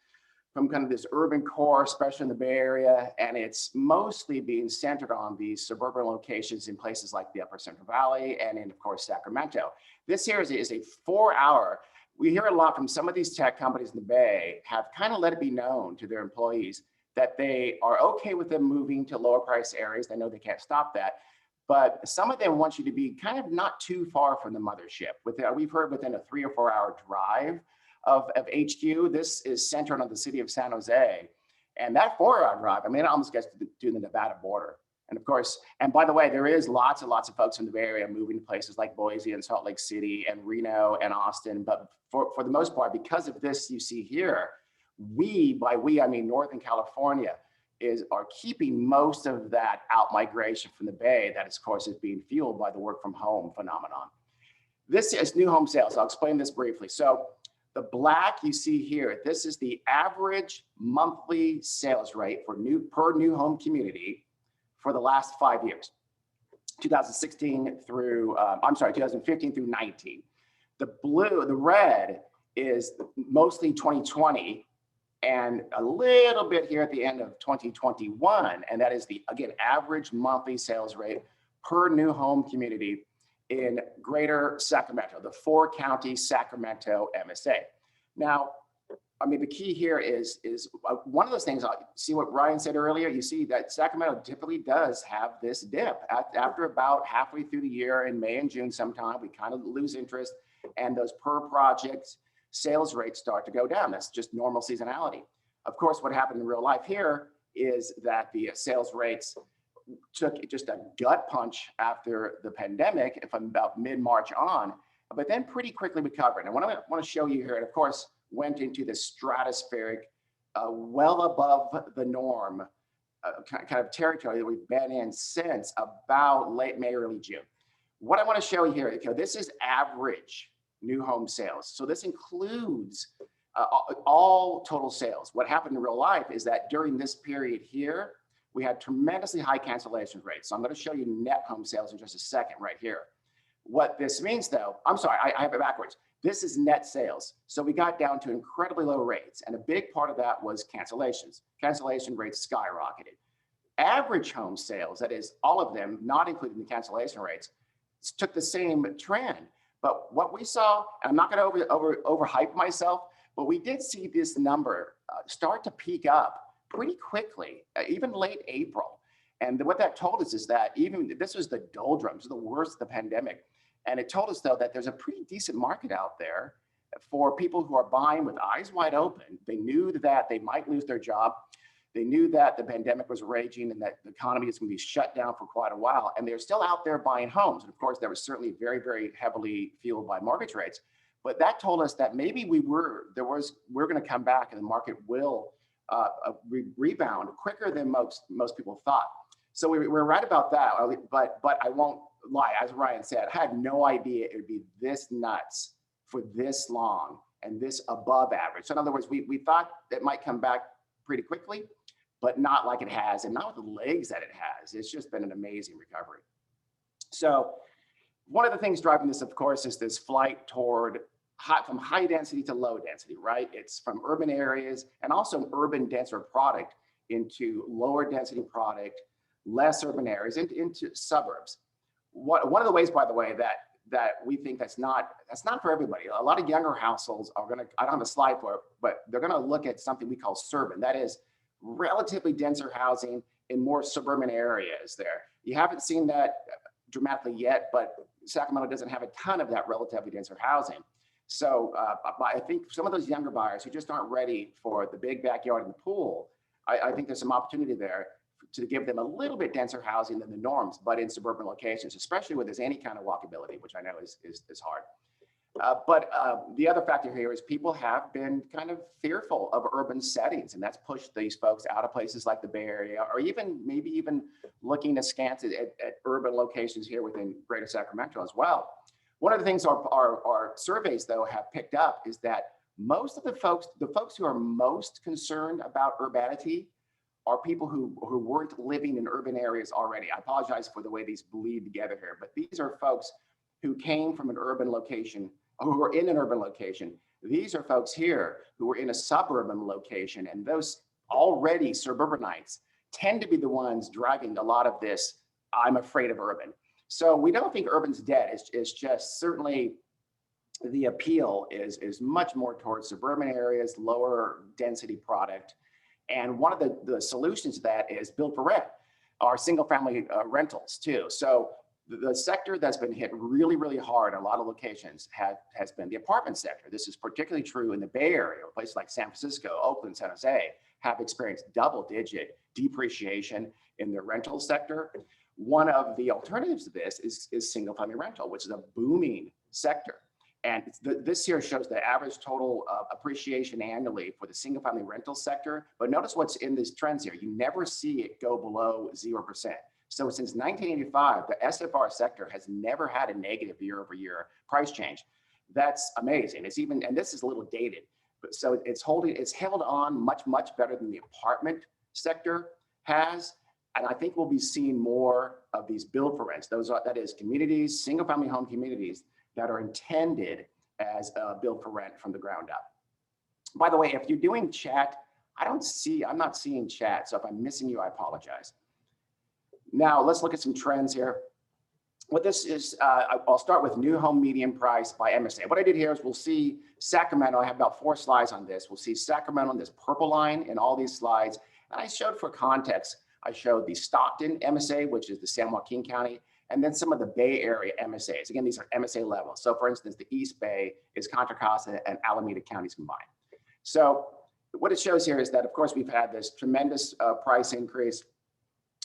from kind of this urban core, especially in the Bay Area, and it's mostly being centered on these suburban locations in places like the Upper Central Valley and in, of course, Sacramento. This here is a 4-hour, we hear a lot from some of these tech companies in the Bay have kind of let it be known to their employees that they are okay with them moving to lower price areas. They know they can't stop that, but some of them want you to be kind of not too far from the mothership. We've heard within a 3 or 4 hour drive of HQ. This is centered on the city of San Jose. And that 4-hour drive, I mean, it almost gets to the Nevada border. And of course, and by the way, there is lots and lots of folks in the Bay Area moving to places like Boise and Salt Lake City and Reno and Austin. But for the most part, because of this you see here, by we, I mean Northern California, are keeping most of that out migration from the Bay that, of course, is being fueled by the work from home phenomenon. This is new home sales. I'll explain this briefly. So the black you see here, this is the average monthly sales rate for per new home community for the last 5 years, 2015 through 19. The red is mostly 2020 and a little bit here at the end of 2021. And that is the, again, average monthly sales rate per new home community in greater Sacramento, the 4-county Sacramento MSA. Now, I mean, the key here is one of those things, see what Ryan said earlier, you see that Sacramento typically does have this dip. After about halfway through the year in May and June sometime, we kind of lose interest and those per project sales rates start to go down. That's just normal seasonality. Of course, what happened in real life here is that the sales rates took just a gut punch after the pandemic from about mid-March on, but then pretty quickly recovered. And what I want to show you here, and of course, went into the stratospheric, well above the norm kind of territory that we've been in since about late May, early June. What I want to show you here, this is average new home sales. So this includes all total sales. What happened in real life is that during this period here, we had tremendously high cancellation rates. So I'm going to show you net home sales in just a second right here. What this means though, I'm sorry, I have it backwards. This is net sales. So we got down to incredibly low rates. And a big part of that was cancellations. Cancellation rates skyrocketed. Average home sales, that is all of them, not including the cancellation rates, took the same trend. But what we saw, and I'm not going to overhype myself, but we did see this number start to peak up pretty quickly, even late April. And what that told us is that even this was the doldrums, the worst of the pandemic. And it told us, though, that there's a pretty decent market out there for people who are buying with eyes wide open. They knew that they might lose their job. They knew that the pandemic was raging and that the economy is going to be shut down for quite a while. And they're still out there buying homes. And of course, that was certainly very, very heavily fueled by mortgage rates. But that told us that maybe we're going to come back and the market will rebound quicker than most people thought. So we're right about that. But I won't lie, as Ryan said, I had no idea it would be this nuts for this long and this above average. So in other words, we thought it might come back pretty quickly, but not like it has, and not with the legs that it has. It's just been an amazing recovery. So one of the things driving this, of course, is this flight toward from high density to low density, right? It's from urban areas and also urban denser product into lower density product, less urban areas, into suburbs. One of the ways, by the way, that we think that's not for everybody. A lot of younger households are going to, I don't have a slide for it, but they're going to look at something we call suburban. That is relatively denser housing in more suburban areas there. You haven't seen that dramatically yet, but Sacramento doesn't have a ton of that relatively denser housing. So I think some of those younger buyers who just aren't ready for the big backyard and the pool, I think there's some opportunity there to give them a little bit denser housing than the norms, but in suburban locations, especially where there's any kind of walkability, which I know is hard. But the other factor here is people have been kind of fearful of urban settings, and that's pushed these folks out of places like the Bay Area, or maybe even looking askance at urban locations here within Greater Sacramento as well. One of the things our surveys, though, have picked up is that most of the folks who are most concerned about urbanity are people who weren't living in urban areas already. I apologize for the way these bleed together here, but these are folks who came from an urban location, who were in an urban location. These are folks here who were in a suburban location, and those already suburbanites tend to be the ones driving a lot of this, I'm afraid of urban. So we don't think urban's dead. It's just certainly the appeal is much more towards suburban areas, lower density product. And one of the solutions to that is build for rent, or single family rentals too. So the sector that's been hit really, really hard in a lot of locations has been the apartment sector. This is particularly true in the Bay Area. Places like San Francisco, Oakland, San Jose have experienced double-digit depreciation in their rental sector. One of the alternatives to this is single family rental, which is a booming sector. And this here shows the average total appreciation annually for the single family rental sector. But notice what's in these trends here. You never see it go below 0%. So since 1985, the SFR sector has never had a negative year-over-year price change. That's amazing. It's even, and this is a little dated, but so it's held on much better than the apartment sector has. And I think we'll be seeing more of these build for rents. That is communities, single family home communities that are intended as a build for rent from the ground up. By the way, if you're doing chat, I'm not seeing chat. So if I'm missing you, I apologize. Now let's look at some trends here. What this is, I'll start with new home median price by MSA. What I did here is we'll see Sacramento. I have about 4 slides on this. We'll see Sacramento in this purple line in all these slides. And I showed for context, I showed the Stockton MSA, which is the San Joaquin County, and then some of the Bay Area MSAs. Again, these are MSA levels. So for instance, the East Bay is Contra Costa and Alameda counties combined. So what it shows here is that, of course, we've had this tremendous price increase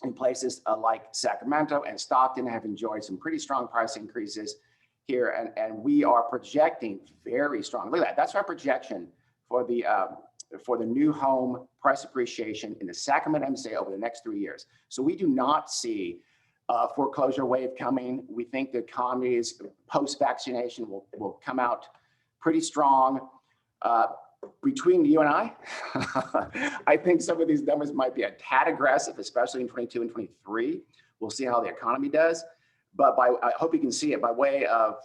in places like Sacramento and Stockton have enjoyed some pretty strong price increases here. And we are projecting very strong. Look at that. That's our projection for the new home price appreciation in the Sacramento MSA over the next 3 years. So we do not see a foreclosure wave coming. We think the economy is post-vaccination will come out pretty strong. Between you and I think some of these numbers might be a tad aggressive, especially in 22 and 23. We'll see how the economy does. But I hope you can see it by way of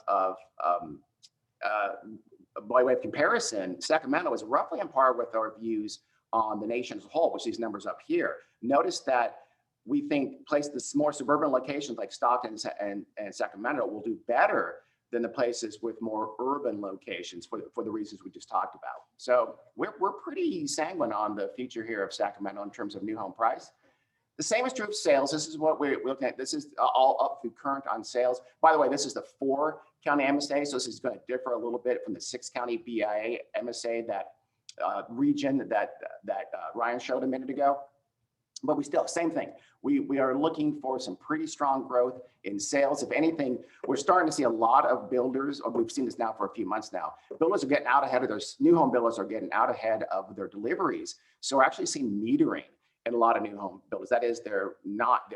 comparison. Sacramento is roughly on par with our views on the nation as a whole, which these numbers up here. Notice that we think places, more suburban locations like Stockton and Sacramento will do better than the places with more urban locations for the reasons we just talked about. So we're pretty sanguine on the future here of Sacramento in terms of new home price. The same is true of sales. This is what we're looking at. This is all up through current on sales. By the way, this is the 4 county MSA, so this is going to differ a little bit from the 6 county BIA MSA, that region that Ryan showed a minute ago. But we still, same thing. We are looking for some pretty strong growth in sales. If anything, we're starting to see a lot of builders, or we've seen this now for a few months now. Builders are getting out ahead of new home builders are getting out ahead of their deliveries. So we're actually seeing metering in a lot of new home builders. That is, they're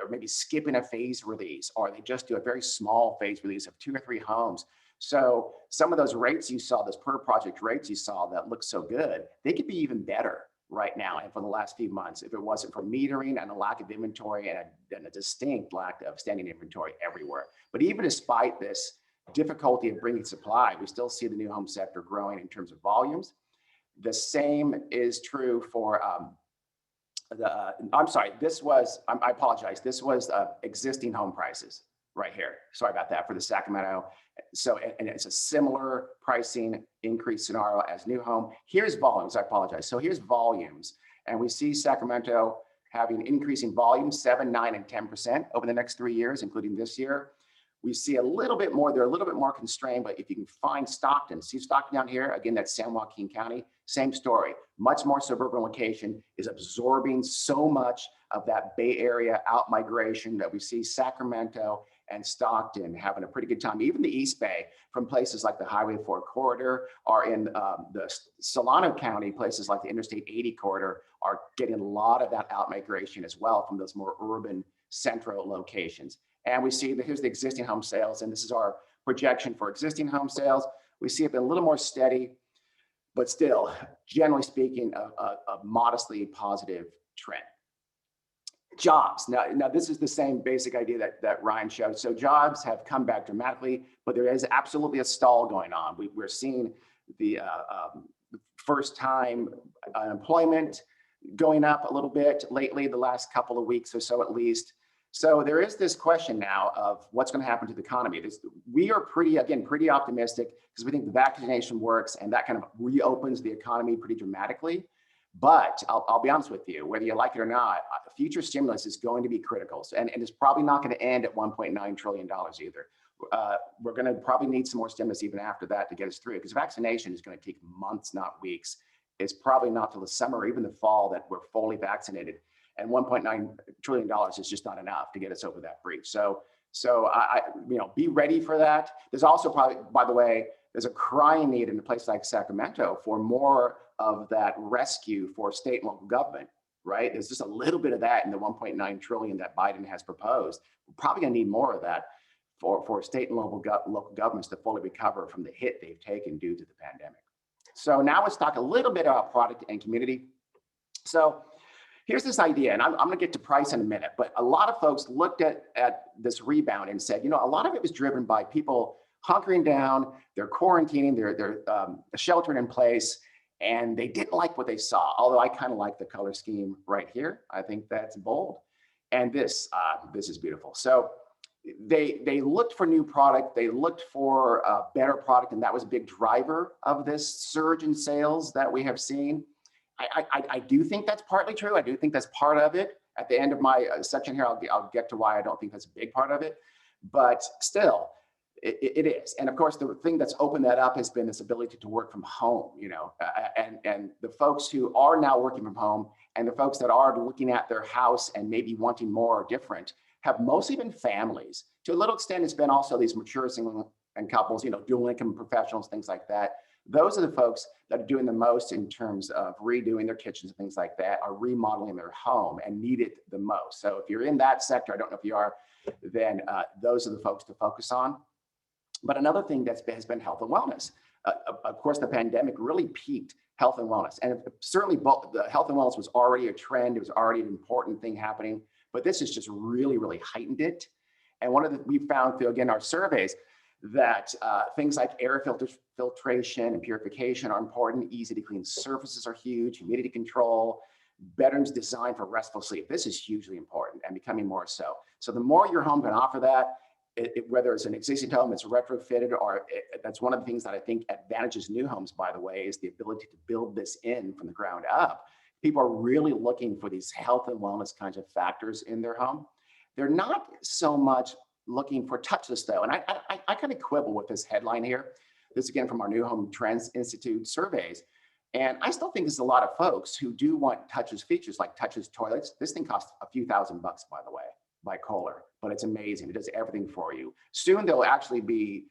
maybe skipping a phase release, or they just do a very small phase release of 2 or 3 homes. So some of those rates you saw, those per project rates you saw that look so good, they could be even better right now and for the last few months if it wasn't for metering and a lack of inventory and a distinct lack of standing inventory everywhere. But even despite this difficulty of bringing supply, we still see the new home sector growing in terms of volumes. The same is true for I'm sorry, I apologize. This was existing home prices right here. Sorry about that, for the Sacramento. So, and it's a similar pricing increase scenario as new home. Here's volumes, I apologize. So here's volumes, and we see Sacramento having increasing volumes, 7, 9, and 10% over the next 3 years, including this year. We see a little bit more, they're a little bit more constrained, but if you can find Stockton, see Stockton down here, again, that's San Joaquin County, same story. Much more suburban location, is absorbing so much of that Bay Area out migration that we see Sacramento and Stockton having a pretty good time. Even the East Bay, from places like the Highway 4 corridor, or in the Solano County, places like the Interstate 80 corridor are getting a lot of that out migration as well from those more urban central locations. And we see that here's the existing home sales, and this is our projection for existing home sales. We see it been a little more steady, but still, generally speaking, a modestly positive trend. Jobs. Now this is the same basic idea that Ryan showed. So jobs have come back dramatically, but there is absolutely a stall going on. We're seeing the first-time unemployment going up a little bit lately, the last couple of weeks or so at least. So there is this question now of what's going to happen to the economy. We are pretty optimistic because we think the vaccination works and that kind of reopens the economy pretty dramatically. But I'll be honest with you, whether you like it or not, future stimulus is going to be critical. And it's probably not going to end at $1.9 trillion either. We're going to probably need some more stimulus even after that to get us through, because vaccination is going to take months, not weeks. It's probably not till the summer or even the fall that we're fully vaccinated. And $1.9 trillion is just not enough to get us over that breach. So be ready for that. There's also probably, by the way, there's a crying need in a place like Sacramento for more of that rescue for state and local government, right? There's just a little bit of that in the 1.9 trillion that Biden has proposed. We're probably gonna need more of that for state and local governments to fully recover from the hit they've taken due to the pandemic. So now let's talk a little bit about product and community. So here's this idea, and I'm gonna get to price in a minute, but a lot of folks looked at this rebound and said, a lot of it was driven by people hunkering down, they're quarantining, they're sheltered in place, and they didn't like what they saw. Although I kind of like the color scheme right here. I think that's bold. And this is beautiful. So they looked for new product, they looked for a better product, and that was a big driver of this surge in sales that we have seen. I do think that's partly true. I do think that's part of it. At the end of my section here, I'll get to why I don't think that's a big part of it, but still, it is. And of course, the thing that's opened that up has been this ability to work from home, and the folks who are now working from home and the folks that are looking at their house and maybe wanting more or different have mostly been families. To a little extent, it's been also these mature single and couples, dual income professionals, things like that. Those are the folks that are doing the most in terms of redoing their kitchens and things like that, are remodeling their home and need it the most. So if you're in that sector, I don't know if you are, then those are the folks to focus on. But another thing has been health and wellness. Of course, the pandemic really peaked health and wellness. And certainly both the health and wellness was already a trend. It was already an important thing happening, but this has just really, really heightened it. And we found through, again, our surveys that things like air filtration and purification are important. Easy to clean surfaces are huge. Humidity control, bedrooms designed for restful sleep. This is hugely important and becoming more so. So the more your home can offer that, whether it's an existing home that's retrofitted, or that's one of the things that I think advantages new homes, by the way, is the ability to build this in from the ground up. People are really looking for these health and wellness kinds of factors in their home. They're not so much looking for touchless though. And I kind of quibble with this headline here. This again from our New Home Trends Institute surveys. And I still think there's a lot of folks who do want touchless features like touchless toilets. This thing costs a few $1,000, by the way, by Kohler, but it's amazing. It does everything for you. Soon they'll actually be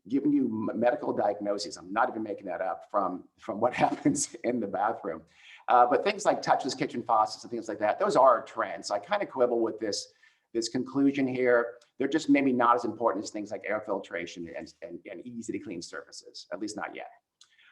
giving you medical diagnoses. I'm not even making that up from what happens in the bathroom. But things like touchless kitchen faucets and things like that, those are trends. So I kind of quibble with this conclusion here. They're just maybe not as important as things like air filtration and easy to clean surfaces, at least not yet.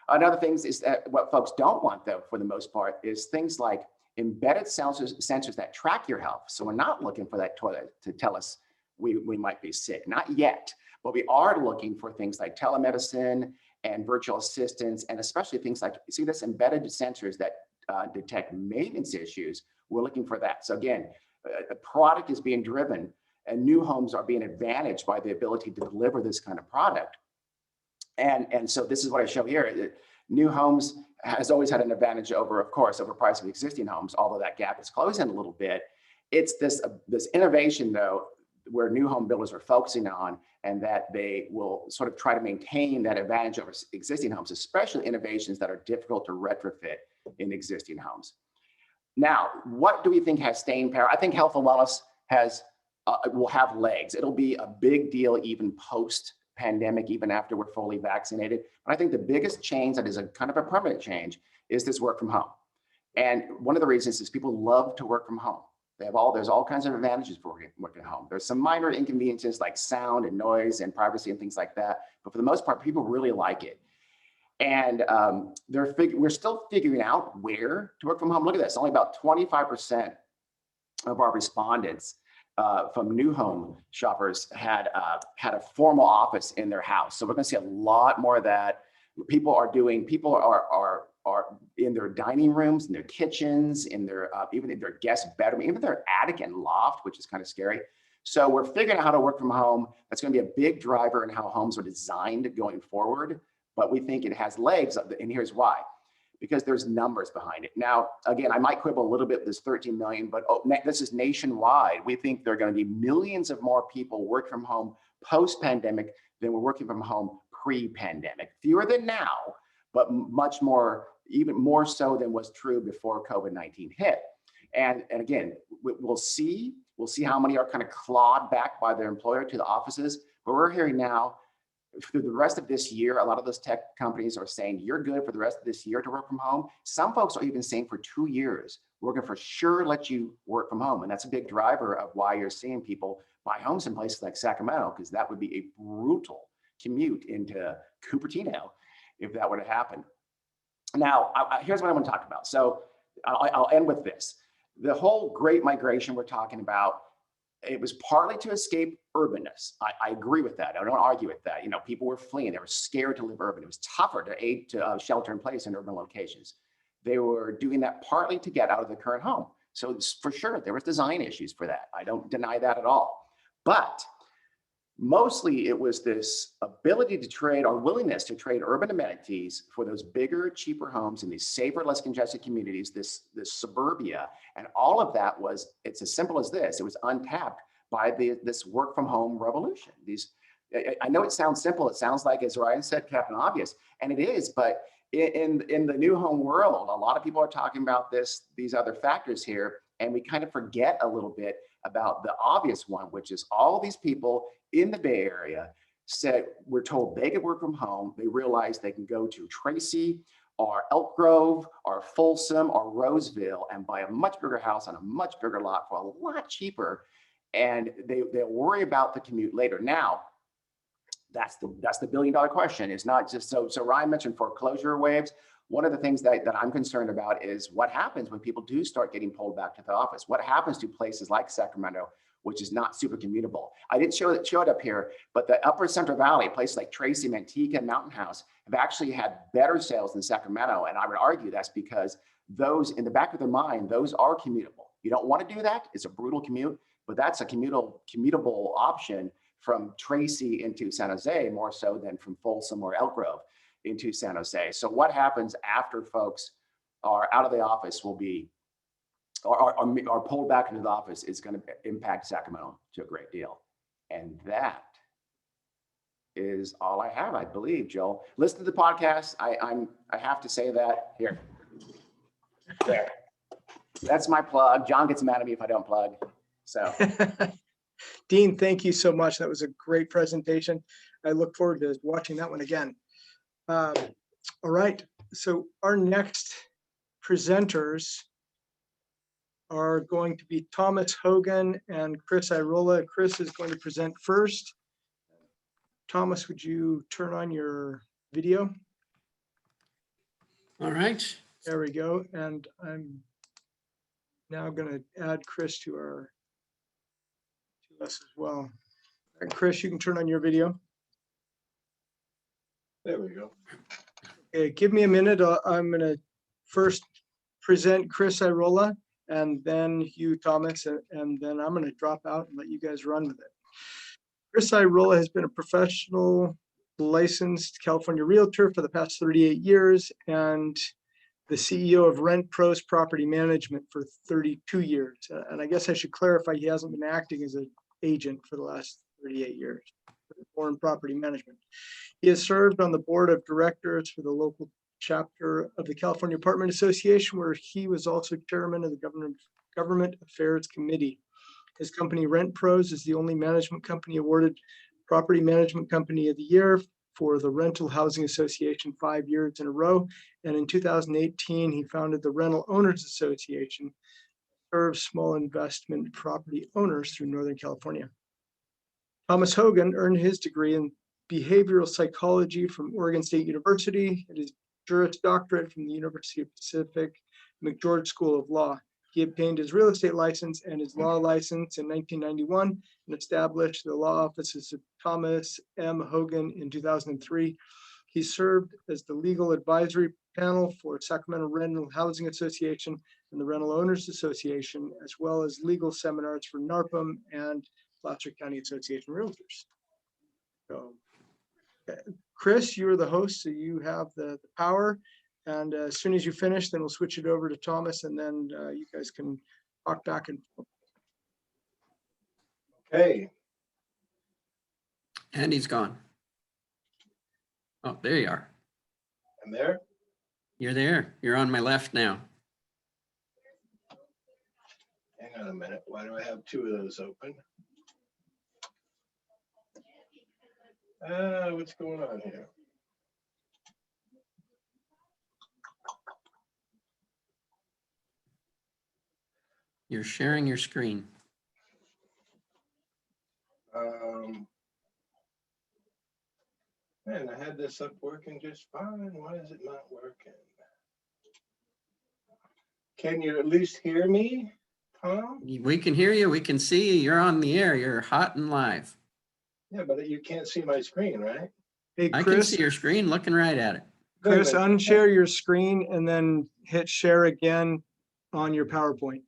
Another thing is that what folks don't want though, for the most part, is things like embedded sensors that track your health. So we're not looking for that toilet to tell us we might be sick, not yet, but we are looking for things like telemedicine and virtual assistants, and especially things like, see this embedded sensors that detect maintenance issues. We're looking for that. So again, a product is being driven and new homes are being advantaged by the ability to deliver this kind of product. And so this is what I show here. New homes has always had an advantage over, of course, over price of existing homes, although that gap is closing a little bit. It's this innovation though, where new home builders are focusing on, and that they will sort of try to maintain that advantage over existing homes, especially innovations that are difficult to retrofit in existing homes. Now, what do we think has staying power? I think health and wellness will have legs. It'll be a big deal even post-pandemic, even after we're fully vaccinated. But I think the biggest change that is a kind of a permanent change is this work from home. And one of the reasons is people love to work from home. There's all kinds of advantages for working at home. There's some minor inconveniences like sound and noise and privacy and things like that. But for the most part, people really like it. And we're still figuring out where to work from home. Look at this, only about 25% of our respondents from new home shoppers had a formal office in their house. So we're going to see a lot more of that. People are in their dining rooms, in their kitchens, in their even in their guest bedroom, even their attic and loft, which is kind of scary. So we're figuring out how to work from home. That's going to be a big driver in how homes are designed going forward. But we think it has legs, and here's why. Because there's numbers behind it. Now, again, I might quibble a little bit with this 13 million, but this is nationwide. We think there are going to be millions of more people work from home post-pandemic than were working from home pre-pandemic. Fewer than now, but much more, even more so than was true before COVID-19 hit. And again, we'll see how many are kind of clawed back by their employer to the offices. But we're hearing now, through the rest of this year, a lot of those tech companies are saying you're good for the rest of this year to work from home. Some folks are even saying for 2 years, we're going to for sure let you work from home. And that's a big driver of why you're seeing people buy homes in places like Sacramento, because that would be a brutal commute into Cupertino if that were to happen. Now, here's what I want to talk about. So I'll end with this. The whole great migration we're talking about, it was partly to escape urbanness. I agree with that. I don't argue with that. You know, people were fleeing. They were scared to live urban. It was tougher to shelter in place in urban locations. They were doing that partly to get out of the current home. So for sure, there was design issues for that. I don't deny that at all. But mostly it was this ability to trade or willingness to trade urban amenities for those bigger, cheaper homes in these safer, less congested communities, this suburbia. And all of that was, it's as simple as this. It was untapped by this work from home revolution. I know it sounds simple. It sounds like, as Ryan said, Captain Obvious, and it is, but in the new home world, a lot of people are talking about these other factors here, and we kind of forget a little bit about the obvious one, which is all these people in the Bay Area said, we're told they could work from home. They realized they can go to Tracy or Elk Grove or Folsom or Roseville and buy a much bigger house on a much bigger lot for a lot cheaper. And they'll worry about the commute later. Now, that's the billion-dollar question. It's not just, so Ryan mentioned foreclosure waves. One of the things that I'm concerned about is what happens when people do start getting pulled back to the office. What happens to places like Sacramento, which is not super commutable? I didn't show it up here, but the Upper Central Valley, places like Tracy, Manteca, Mountain House, have actually had better sales than Sacramento. And I would argue that's because those, in the back of their mind, those are commutable. You don't want to do that. It's a brutal commute, but that's a commutable option from Tracy into San Jose, more so than from Folsom or Elk Grove into San Jose. So what happens after folks are out of the office will be, are pulled back into the office, is going to impact Sacramento to a great deal. And that is all I have, I believe, Joel. Listen to the podcast. I have to say that here. There. That's my plug. John gets mad at me if I don't plug. So Dean, thank you so much. That was a great presentation. I look forward to watching that one again. All right, so our next presenters are going to be Thomas Hogan and Chris Airola. Chris is going to present first. Thomas, would you turn on your video? All right. There we go. And I'm now going to add Chris to us as well. And Chris, you can turn on your video. There we go. Okay, give me a minute. I'm going to first present Chris Airola, and then you, Thomas, and then I'm going to drop out and let you guys run with it. Chris Airola has been a professional licensed California realtor for the past 38 years and the CEO of Rent Pros Property Management for 32 years. And I guess I should clarify, he hasn't been acting as an agent for the last 38 years. Foreign property management. He has served on the board of directors for the local chapter of the California Apartment Association, where he was also chairman of the Government Affairs Committee. His company Rent Pros is the only management company awarded Property Management Company of the Year for the Rental Housing Association 5 years in a row. And in 2018, he founded the Rental Owners Association, serves small investment property owners through Northern California. Thomas Hogan earned his degree in behavioral psychology from Oregon State University and his Juris Doctorate from the University of Pacific McGeorge School of Law. He obtained his real estate license and his law license in 1991 and established the law offices of Thomas M. Hogan in 2003. He served as the legal advisory panel for Sacramento Rental Housing Association and the Rental Owners Association, as well as legal seminars for NARPM and Placer County Association of Realtors. So, Chris, you're the host, so you have the power. And as soon as you finish, then we'll switch it over to Thomas, and then you guys can talk back and forth. Okay, And he's gone. Oh, there you are. I'm there. You're there. You're on my left now. Hang on a minute. Why do I have two of those open? What's going on here? You're sharing your screen. Man, I had this up working just fine. Why is it not working? Can you at least hear me, Tom? We can hear you. We can see you. You're on the air. You're hot and live. Yeah, but you can't see my screen, right? Hey, I can Chris, see your screen looking right at it. Chris, unshare your screen and then hit share again on your PowerPoint.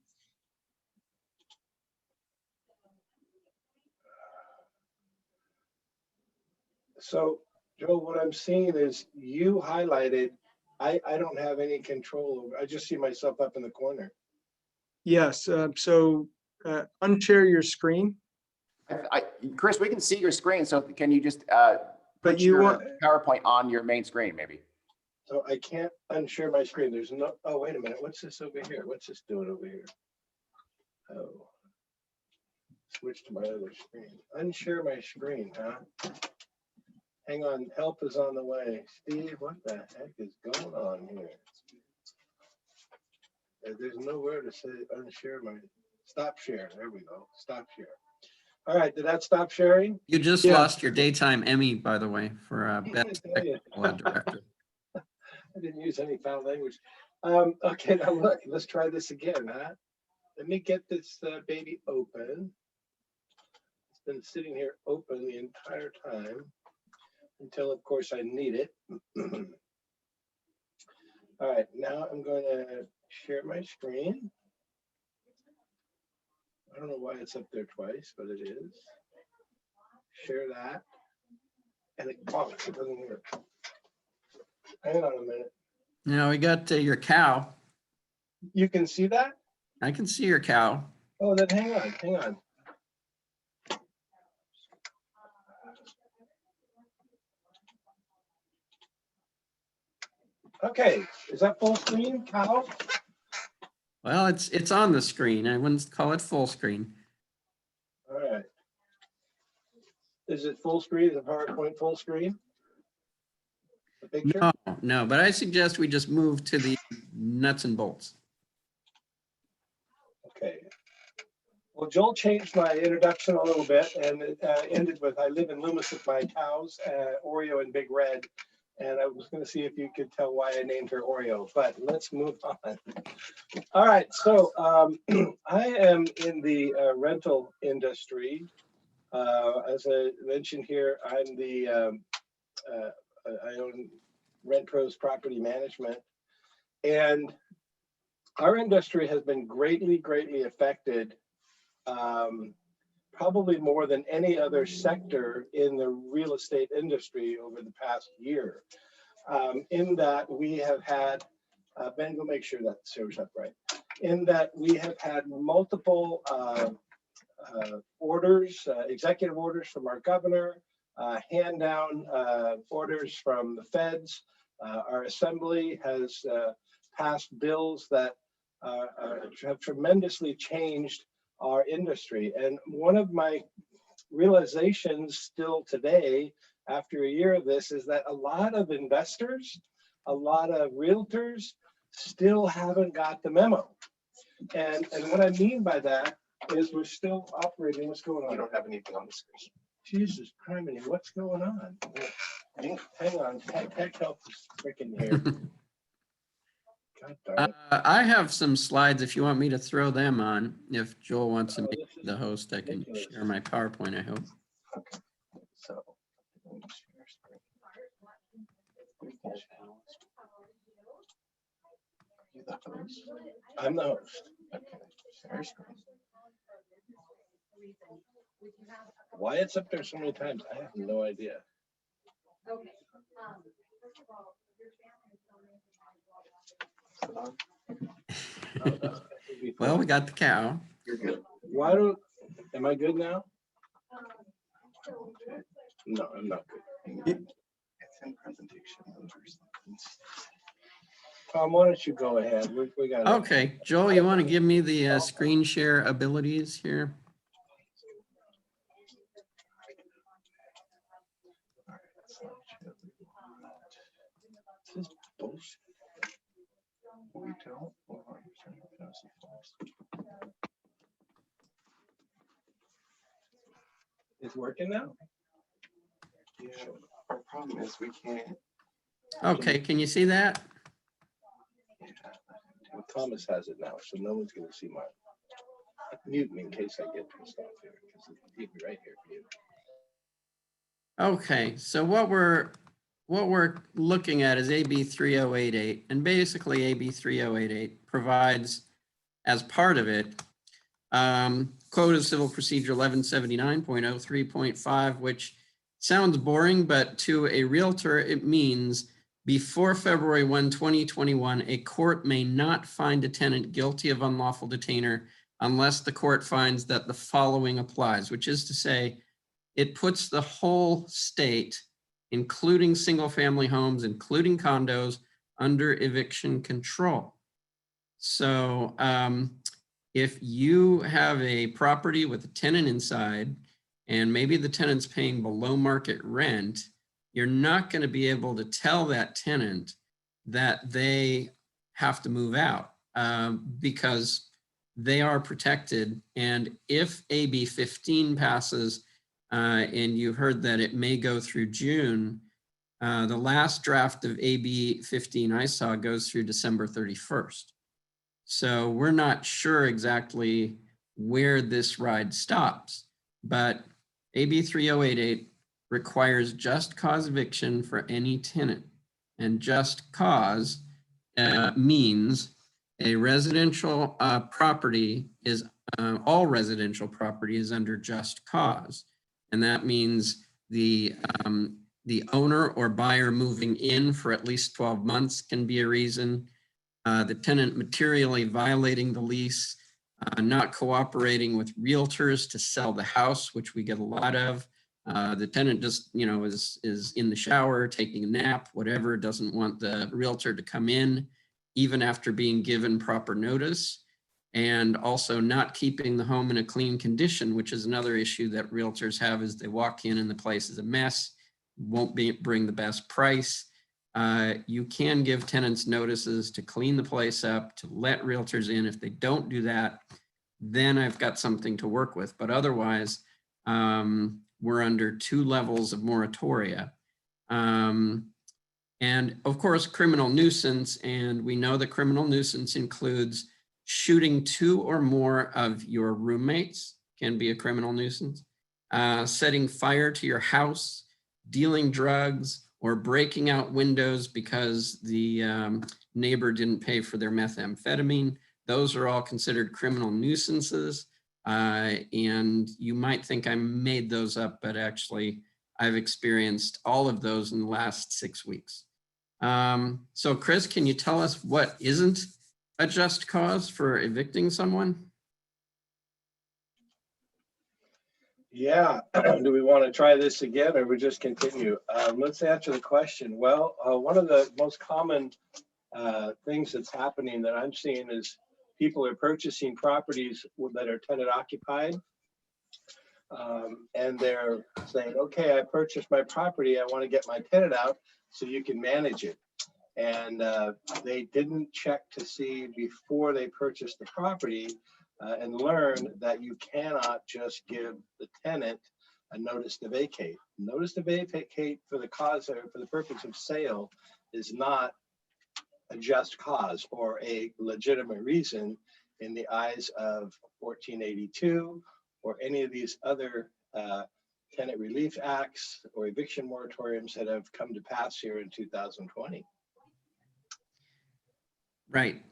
So, Joe, what I'm seeing is you highlighted. I don't have any control over. I just see myself up in the corner. Yes, so unshare your screen. Chris, we can see your screen, so can you just But put you your want, PowerPoint on your main screen, maybe? So I can't unshare my screen. There's no, oh, wait a minute. What's this over here? What's this doing over here? Oh. Switch to my other screen. Unshare my screen, huh? Hang on, help is on the way. Steve, what the heck is going on here? There's nowhere to say unshare my, stop share. There we go. Stop share. All right, did that stop sharing? You just Yeah. lost your daytime Emmy, by the way, for best I tell you. technical director. I didn't use any foul language. Okay, now look, let's try this again, huh? Let me get this baby open. It's been sitting here open the entire time until, of course, I need it. All right, now I'm going to share my screen. I don't know why it's up there twice, but it is. Share that. And it doesn't work. Hang on a minute. Now we got your cow. You can see that? I can see your cow. Oh, then hang on, hang on. Okay, is that full screen, cow? Well, it's on the screen. I wouldn't call it full screen. All right. Is it full screen? Is the PowerPoint full screen? The picture? No, but I suggest we just move to the nuts and bolts. Okay. Well, Joel changed my introduction a little bit, and it ended with, I live in Loomis with my cows, Oreo and Big Red. And I was going to see if you could tell why I named her Oreo, but let's move on. All right, so I am in the rental industry. As I mentioned here, I'm the, I own RentPros Property Management. And our industry has been greatly affected, probably more than any other sector in the real estate industry over the past year. In that we have had, Ben, go make sure that shows up right. In that we have had multiple orders, executive orders from our governor, hand down orders from the feds. Our assembly has passed bills that have tremendously changed our industry. And one of my realizations still today, after a year of this, is that a lot of investors, a lot of realtors still haven't got the memo. And what I mean by that is we're still operating. What's going on? You don't have anything on the screen. Jesus criminy, what's going on? Hang on, tech help is freaking here. God darn it. I have some slides if you want me to throw them on. If Joel wants to make the host, I can ridiculous. share my PowerPoint, I hope. So. You the host? I'm the host. Okay. Share screen. Why it's up there so many times, I have no idea. Well, we got the cow. You're good. Why don't, am I good now? No, I'm not good. It's in presentation. Tom, why don't you go ahead? We got. Okay, Joel, you want to give me the screen share abilities here? This is bullshit. We don't. It's working now? Yeah, our problem is we can't. Okay, can you see that? Well, Thomas has it now, so no one's gonna see mine. Mute me in case I get pissed off here, because it'll be right here for you. Okay, so what we're looking at is AB 3088, and basically AB 3088 provides as part of it Code of Civil Procedure 1179.03.5, which sounds boring, but to a realtor it means before February 1, 2021, a court may not find a tenant guilty of unlawful detainer unless the court finds that the following applies, which is to say, it puts the whole state, including single-family homes, including condos, under eviction control. So if you have a property with a tenant inside, and maybe the tenant's paying below market rent, you're not going to be able to tell that tenant that they have to move out because they are protected. And if AB 15 passes, and you heard that it may go through June, the last draft of AB 15 I saw goes through December 31st. So we're not sure exactly where this ride stops, but AB 3088 requires just cause eviction for any tenant, and just cause means a residential property is, all residential property is under just cause. And that means the owner or buyer moving in for at least 12 months can be a reason. The tenant materially violating the lease, not cooperating with realtors to sell the house, which we get a lot of. The tenant just, is in the shower, taking a nap, whatever, doesn't want the realtor to come in, even after being given proper notice. And also not keeping the home in a clean condition, which is another issue that realtors have, is they walk in and the place is a mess, won't bring the best price. You can give tenants notices to clean the place up, to let realtors in. If they don't do that, then I've got something to work with. But otherwise, we're under 2 levels of moratoria. And of course, criminal nuisance. And we know that criminal nuisance includes shooting 2 or more of your roommates can be a criminal nuisance, setting fire to your house, dealing drugs, or breaking out windows because the neighbor didn't pay for their methamphetamine. Those are all considered criminal nuisances. And you might think I made those up, but actually I've experienced all of those in the last 6 weeks. So Chris, can you tell us what isn't a just cause for evicting someone? Yeah, do we want to try this again or we just continue? Let's answer the question. Well, one of the most common things that's happening that I'm seeing is people are purchasing properties that are tenant occupied. And they're saying, okay, I purchased my property, I want to get my tenant out so you can manage it. And they didn't check to see before they purchased the property and learn that you cannot just give the tenant a notice to vacate. Notice to vacate for the cause or for the purpose of sale is not a just cause or a legitimate reason in the eyes of 1482 or any of these other tenant relief acts or eviction moratoriums that have come to pass here in 2020. Right.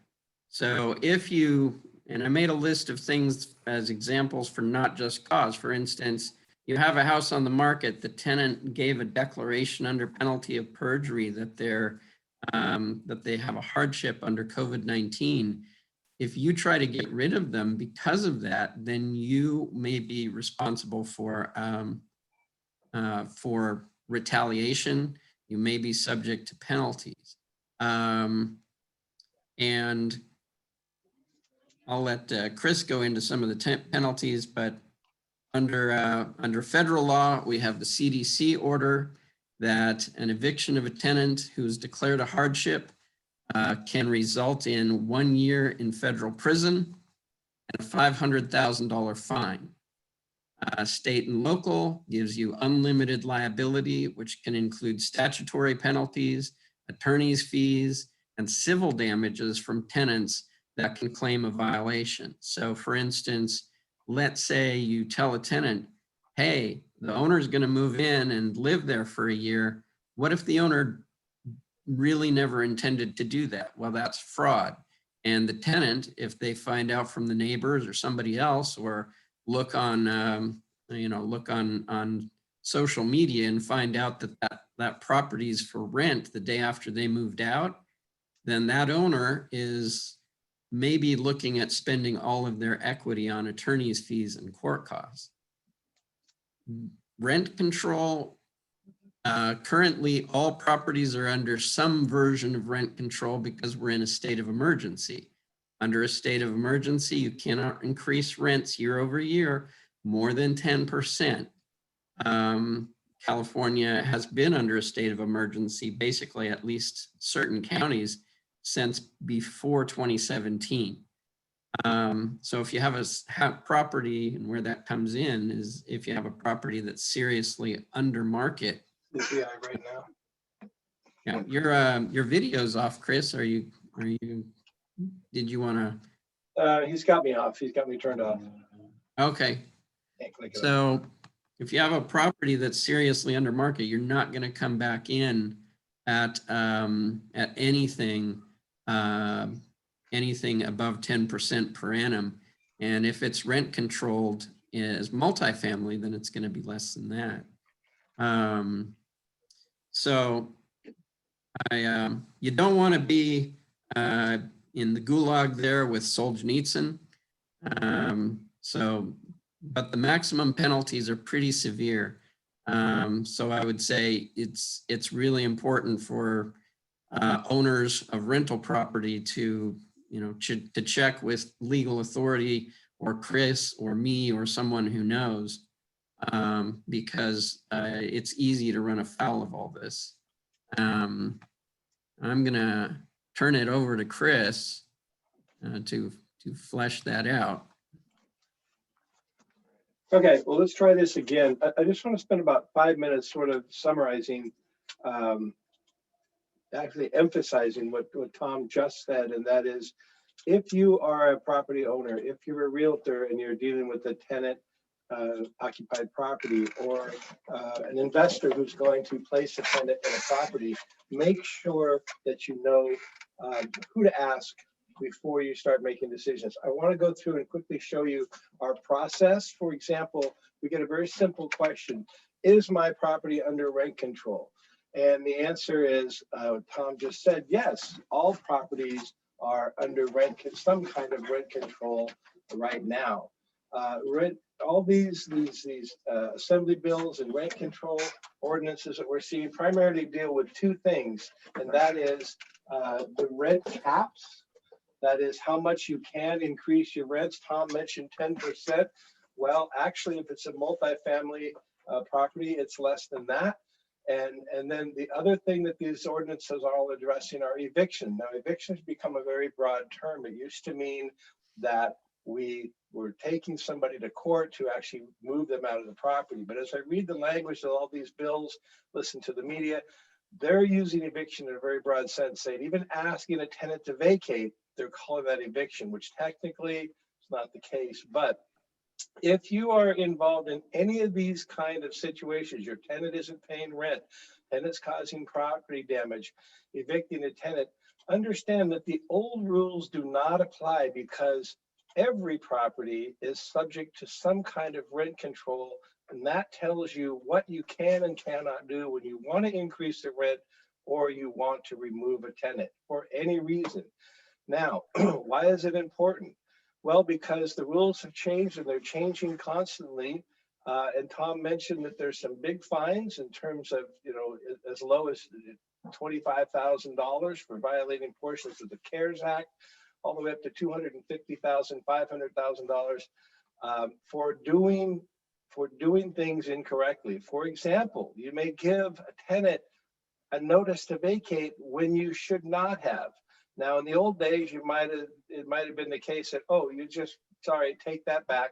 So if you, and I made a list of things as examples for not just cause. For instance, you have a house on the market, the tenant gave a declaration under penalty of perjury that that they have a hardship under COVID-19. If you try to get rid of them because of that, then you may be responsible for retaliation. You may be subject to penalties. And I'll let Chris go into some of the penalties, but under federal law, we have the CDC order that an eviction of a tenant who's declared a hardship can result in 1 year in federal prison and a $500,000 fine. State and local gives you unlimited liability, which can include statutory penalties, attorney's fees, and civil damages from tenants that can claim a violation. So for instance, let's say you tell a tenant, hey, the owner's going to move in and live there for a year. What if the owner really never intended to do that? Well, that's fraud. And the tenant, if they find out from the neighbors or somebody else, or look on, look on social media and find out that property is for rent the day after they moved out, then that owner is maybe looking at spending all of their equity on attorney's fees and court costs. Rent control, currently all properties are under some version of rent control because we're in a state of emergency. Under a state of emergency, you cannot increase rents year over year more than 10%. California has been under a state of emergency, basically at least certain counties, since before 2017. So if you have a property, and where that comes in is if you have a property that's seriously under market. CPI right now. Yeah, your video's off, Chris. Did you want to? He's got me off. He's got me turned off. Okay. Can't click it So if you have a property that's seriously under market, you're not going to come back in at anything above 10% per annum. And if it's rent controlled as multifamily, then it's going to be less than that. So you don't want to be in the gulag there with Solzhenitsyn. But the maximum penalties are pretty severe. So I would say it's really important for owners of rental property to check with legal authority or Chris or me or someone who knows, because it's easy to run afoul of all this. I'm gonna turn it over to Chris to flesh that out. Okay, well, let's try this again. I just want to spend about 5 minutes sort of summarizing, actually emphasizing what Tom just said, and that is, if you are a property owner, if you're a realtor and you're dealing with a tenant occupied property, or an investor who's going to place a tenant in a property, make sure that you know who to ask before you start making decisions. I want to go through and quickly show you our process. For example, we get a very simple question: is my property under rent control? And the answer is, Tom just said, yes, all properties are under some kind of rent control right now. All these assembly bills and rent control ordinances that we're seeing primarily deal with two things, and that is the rent caps. That is how much you can increase your rents. Tom mentioned 10%. Well, actually, if it's a multifamily property, it's less than that. And then the other thing that these ordinances are all addressing are eviction. Now, evictions become a very broad term. It used to mean that we were taking somebody to court to actually move them out of the property. But as I read the language of all these bills, listen to the media, they're using eviction in a very broad sense, saying even asking a tenant to vacate, they're calling that eviction, which technically is not the case. But if you are involved in any of these kind of situations, your tenant isn't paying rent, tenant's causing property damage, evicting a tenant, understand that the old rules do not apply, because every property is subject to some kind of rent control. And that tells you what you can and cannot do when you want to increase the rent or you want to remove a tenant for any reason. Now, why is it important? Well, because the rules have changed and they're changing constantly. And Tom mentioned that there's some big fines in terms of, as low as $25,000 for violating portions of the CARES Act, all the way up to $250,000, $500,000 for doing things incorrectly. For example, you may give a tenant a notice to vacate when you should not have. Now, in the old days, it might have been the case that, oh, sorry, take that back.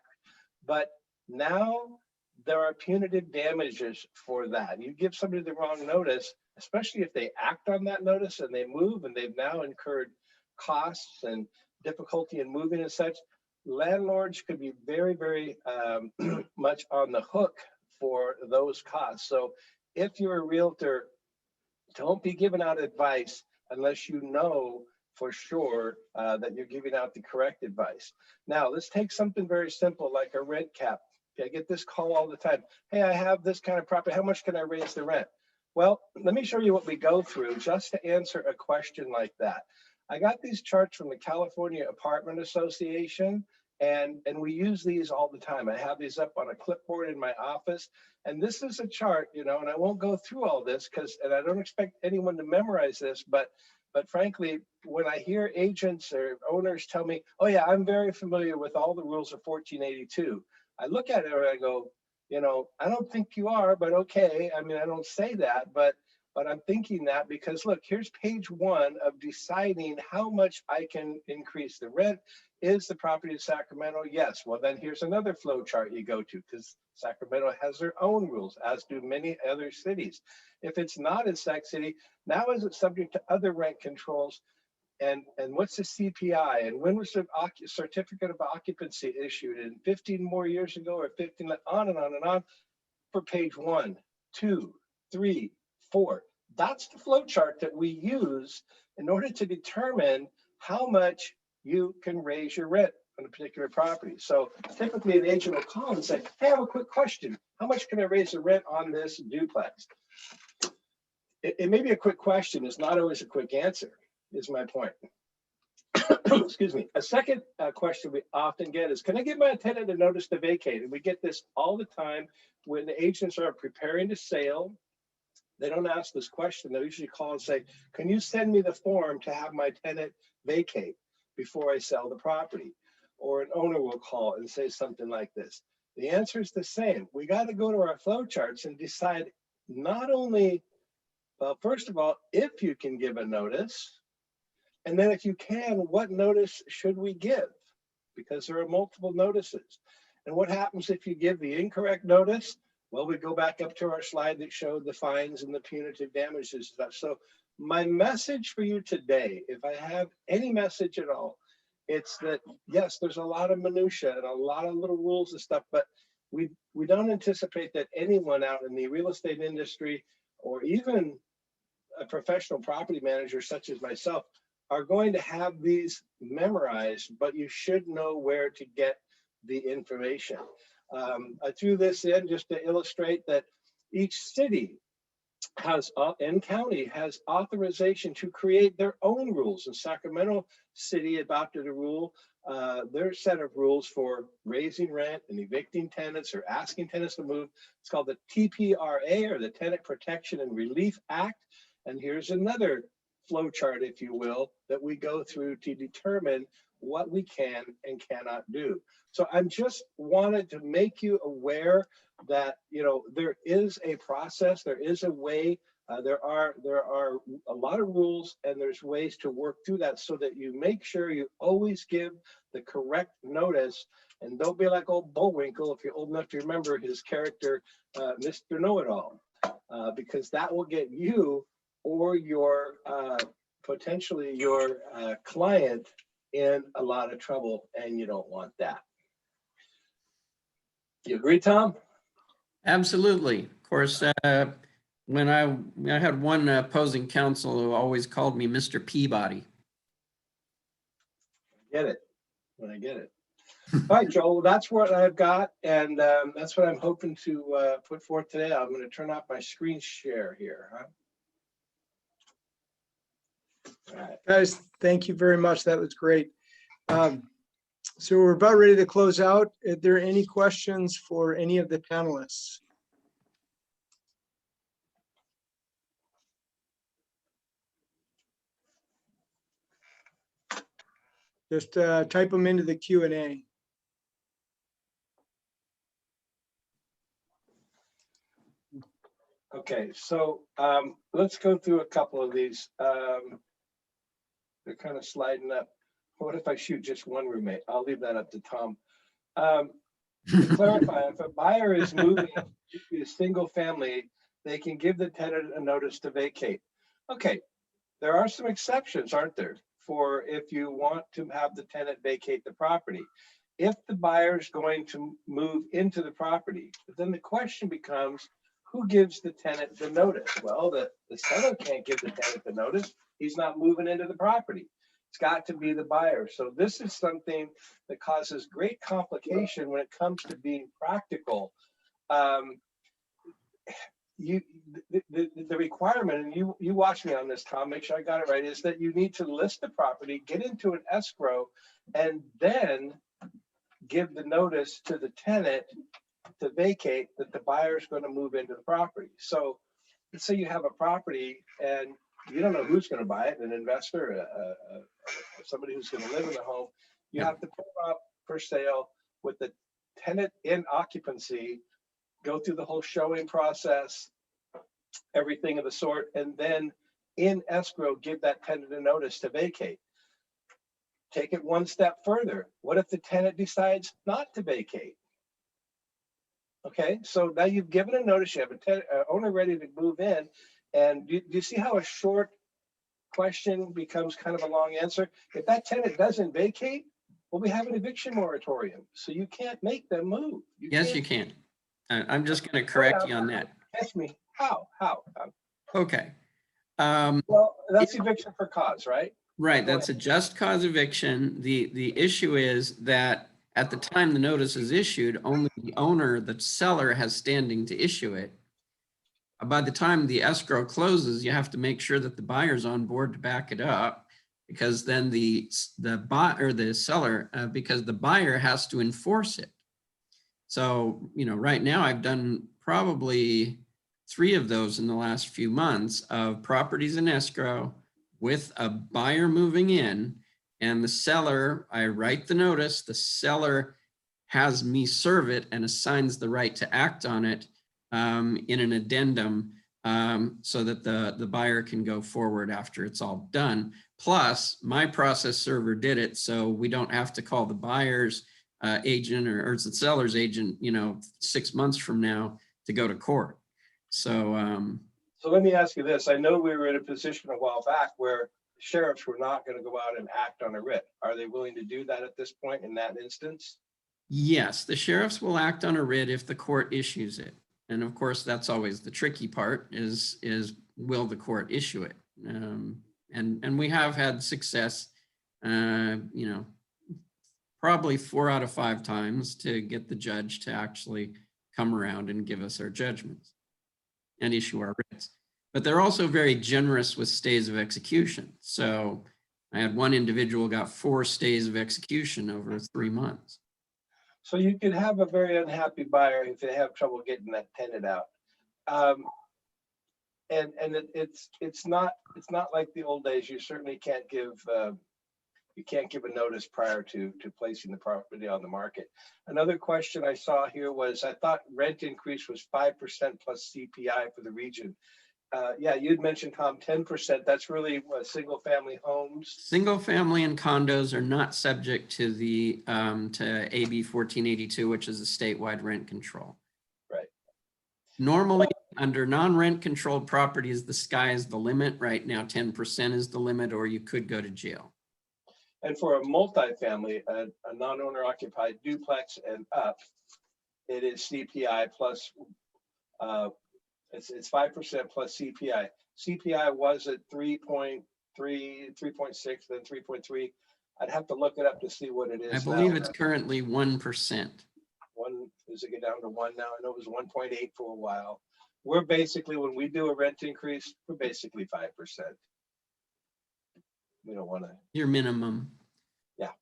But now there are punitive damages for that. You give somebody the wrong notice, especially if they act on that notice and they move and they've now incurred costs and difficulty in moving and such, landlords could be very, very much on the hook for those costs. So if you're a realtor, don't be giving out advice unless you know for sure that you're giving out the correct advice. Now, let's take something very simple like a rent cap. I get this call all the time. Hey, I have this kind of property. How much can I raise the rent? Well, let me show you what we go through just to answer a question like that. I got these charts from the California Apartment Association, and we use these all the time. I have these up on a clipboard in my office. And this is a chart, and I won't go through all this and I don't expect anyone to memorize this, but frankly, when I hear agents or owners tell me, oh yeah, I'm very familiar with all the rules of 1482, I look at it and I go, I don't think you are, but okay. I mean, I don't say that, but I'm thinking that because look, here's page 1 of deciding how much I can increase the rent. Is the property in Sacramento? Yes. Well, then here's another flow chart you go to, because Sacramento has their own rules, as do many other cities. If it's not in Sac City, now is it subject to other rent controls? And what's the CPI? And when was the certificate of occupancy issued? And 15 more years ago, or 15, on and on and on, for page 1, 2, 3, 4. That's the flow chart that we use in order to determine how much you can raise your rent on a particular property. So typically an agent will call and say, hey, I have a quick question. How much can I raise the rent on this duplex? It may be a quick question. It's not always a quick answer, is my point. Excuse me. A second question we often get is, can I give my tenant a notice to vacate? And we get this all the time when the agents are preparing to sale. They don't ask this question. They usually call and say, can you send me the form to have my tenant vacate before I sell the property? Or an owner will call and say something like this. The answer is the same. We got to go to our flow charts and decide not only, well, first of all, if you can give a notice, and then if you can, what notice should we give? Because there are multiple notices. And what happens if you give the incorrect notice? Well, we go back up to our slide that showed the fines and the punitive damages stuff. So my message for you today, if I have any message at all, it's that, yes, there's a lot of minutia and a lot of little rules and stuff, but we don't anticipate that anyone out in the real estate industry or even a professional property manager such as myself are going to have these memorized, but you should know where to get the information. I threw this in just to illustrate that each city has and county has authorization to create their own rules. And Sacramento City adopted a rule, their set of rules for raising rent and evicting tenants or asking tenants to move. It's called the TPRA, or the Tenant Protection and Relief Act. And here's another flow chart, if you will, that we go through to determine what we can and cannot do. So I'm just wanted to make you aware that, there is a process, there is a way, there are a lot of rules, and there's ways to work through that so that you make sure you always give the correct notice. And don't be like old Bullwinkle, if you're old enough to remember his character, Mr. Know-It-All, because that will get you or your potentially your client in a lot of trouble, and you don't want that. You agree, Tom? Absolutely. Of course, when I had one opposing counsel who always called me Mr. Peabody. Get it when I get it. All right, Joel, that's what I've got, and that's what I'm hoping to put forth today. I'm going to turn off my screen share here. Huh? All right. Guys, thank you very much. That was great. So we're about ready to close out. Are there any questions for any of the panelists? Just type them into the Q&A. Okay, so let's go through a couple of these. They're kind of sliding up. What if I shoot just one roommate? I'll leave that up to Tom. To clarify, if a buyer is moving to a single family, they can give the tenant a notice to vacate. Okay, there are some exceptions, aren't there, for if you want to have the tenant vacate the property. If the buyer is going to move into the property, then the question becomes, who gives the tenant the notice? Well, the seller can't give the tenant the notice. He's not moving into the property. It's got to be the buyer. So this is something that causes great complication when it comes to being practical. The requirement, and you watch me on this, Tom, make sure I got it right, is that you need to list the property, get into an escrow, and then give the notice to the tenant to vacate that the buyer is going to move into the property. So let's say you have a property and you don't know who's going to buy it, an investor, somebody who's going to live in the home. You have to put it up for sale with the tenant in occupancy, go through the whole showing process, everything of the sort, and then in escrow, give that tenant a notice to vacate. Take it one step further. What if the tenant decides not to vacate? Okay, so now you've given a notice, you have an owner ready to move in, and do you see how a short question becomes kind of a long answer? If that tenant doesn't vacate, well, we have an eviction moratorium, so you can't make them move. Yes, you can. I'm just going to correct you on that. Ask me, how? Okay. Well, that's eviction for cause, right? Right, that's a just cause eviction. The issue is that at the time the notice is issued, only the owner, the seller, has standing to issue it. By the time the escrow closes, you have to make sure that the buyer's on board to back it up, because then the buyer or the seller, because the buyer has to enforce it. So, right now I've done probably 3 of those in the last few months of properties in escrow with a buyer moving in, and the seller, I write the notice, the seller has me serve it and assigns the right to act on it in an addendum so that the buyer can go forward after it's all done. Plus, my process server did it, so we don't have to call the buyer's agent or the seller's agent, 6 months from now to go to court. So let me ask you this. I know we were in a position a while back where sheriffs were not going to go out and act on a writ. Are they willing to do that at this point in that instance? yes, the sheriffs will act on a writ if the court issues it. And of course, that's always the tricky part is will the court issue it? And we have had success, probably 4 out of 5 times to get the judge to actually come around and give us our judgments and issue our writs. But they're also very generous with stays of execution. So I had one individual got 4 stays of execution over 3 months. So you could have a very unhappy buyer if they have trouble getting that tenant out. And it's not like the old days. You certainly can't give a notice prior to placing the property on the market. Another question I saw here was, I thought rent increase was 5% plus CPI for the region. Yeah, you'd mentioned, Tom, 10%. That's really single family homes. Single family and condos are not subject to the to AB 1482, which is a statewide rent control. Right. Normally, Under non-rent controlled properties, the sky is the limit. Right now, 10% is the limit, or you could go to jail. And for a multifamily, a non-owner occupied duplex and up, it is CPI plus, it's 5% plus CPI. CPI was at 3.3, 3.6, then 3.3. I'd have to look it up to see what it is I believe now. it's currently 1%. One, does it get down to 1 now? I know it was 1.8 for a while. We're basically, when we do a rent increase, we're basically 5%. We don't want to. Your minimum. Yeah.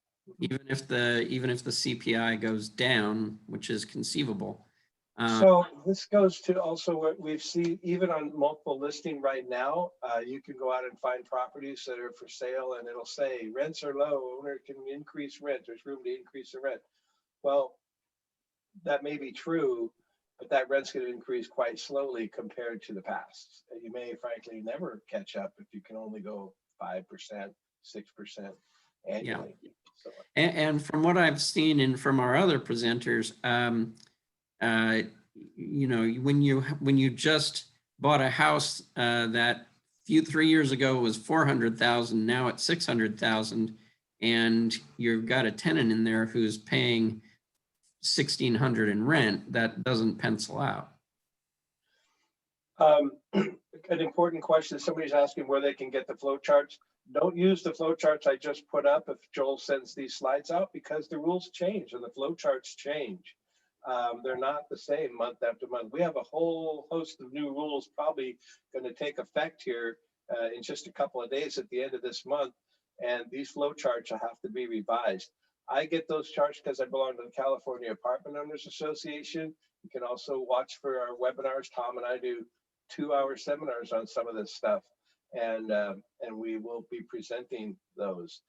Even if the CPI goes down, which is conceivable. So this goes to also what we've seen, even on multiple listing right now, you can go out and find properties that are for sale and it'll say rents are low, owner can increase rent, there's room to increase the rent. Well, that may be true, but that rent's going to increase quite slowly compared to the past. And you may frankly never catch up if you can only go 5%, 6% annually. Yeah. So, And from what I've seen and from our other presenters, you know, when you just bought a house that 3 years ago was 400,000, now it's 600,000, and you've got a tenant in there who's paying 1,600 in rent, that doesn't pencil out. An important question, somebody's asking where they can get the flow charts. Don't use the flow charts I just put up if Joel sends these slides out, because the rules change and the flow charts change. They're not the same month after month. We have a whole host of new rules probably going to take effect here in just a couple of days at the end of this month. And these flow charts will have to be revised. I get those charts because I belong to the California Apartment Owners Association. You can also watch for our webinars. Tom and I do 2-hour seminars on some of this stuff, and we will be presenting those.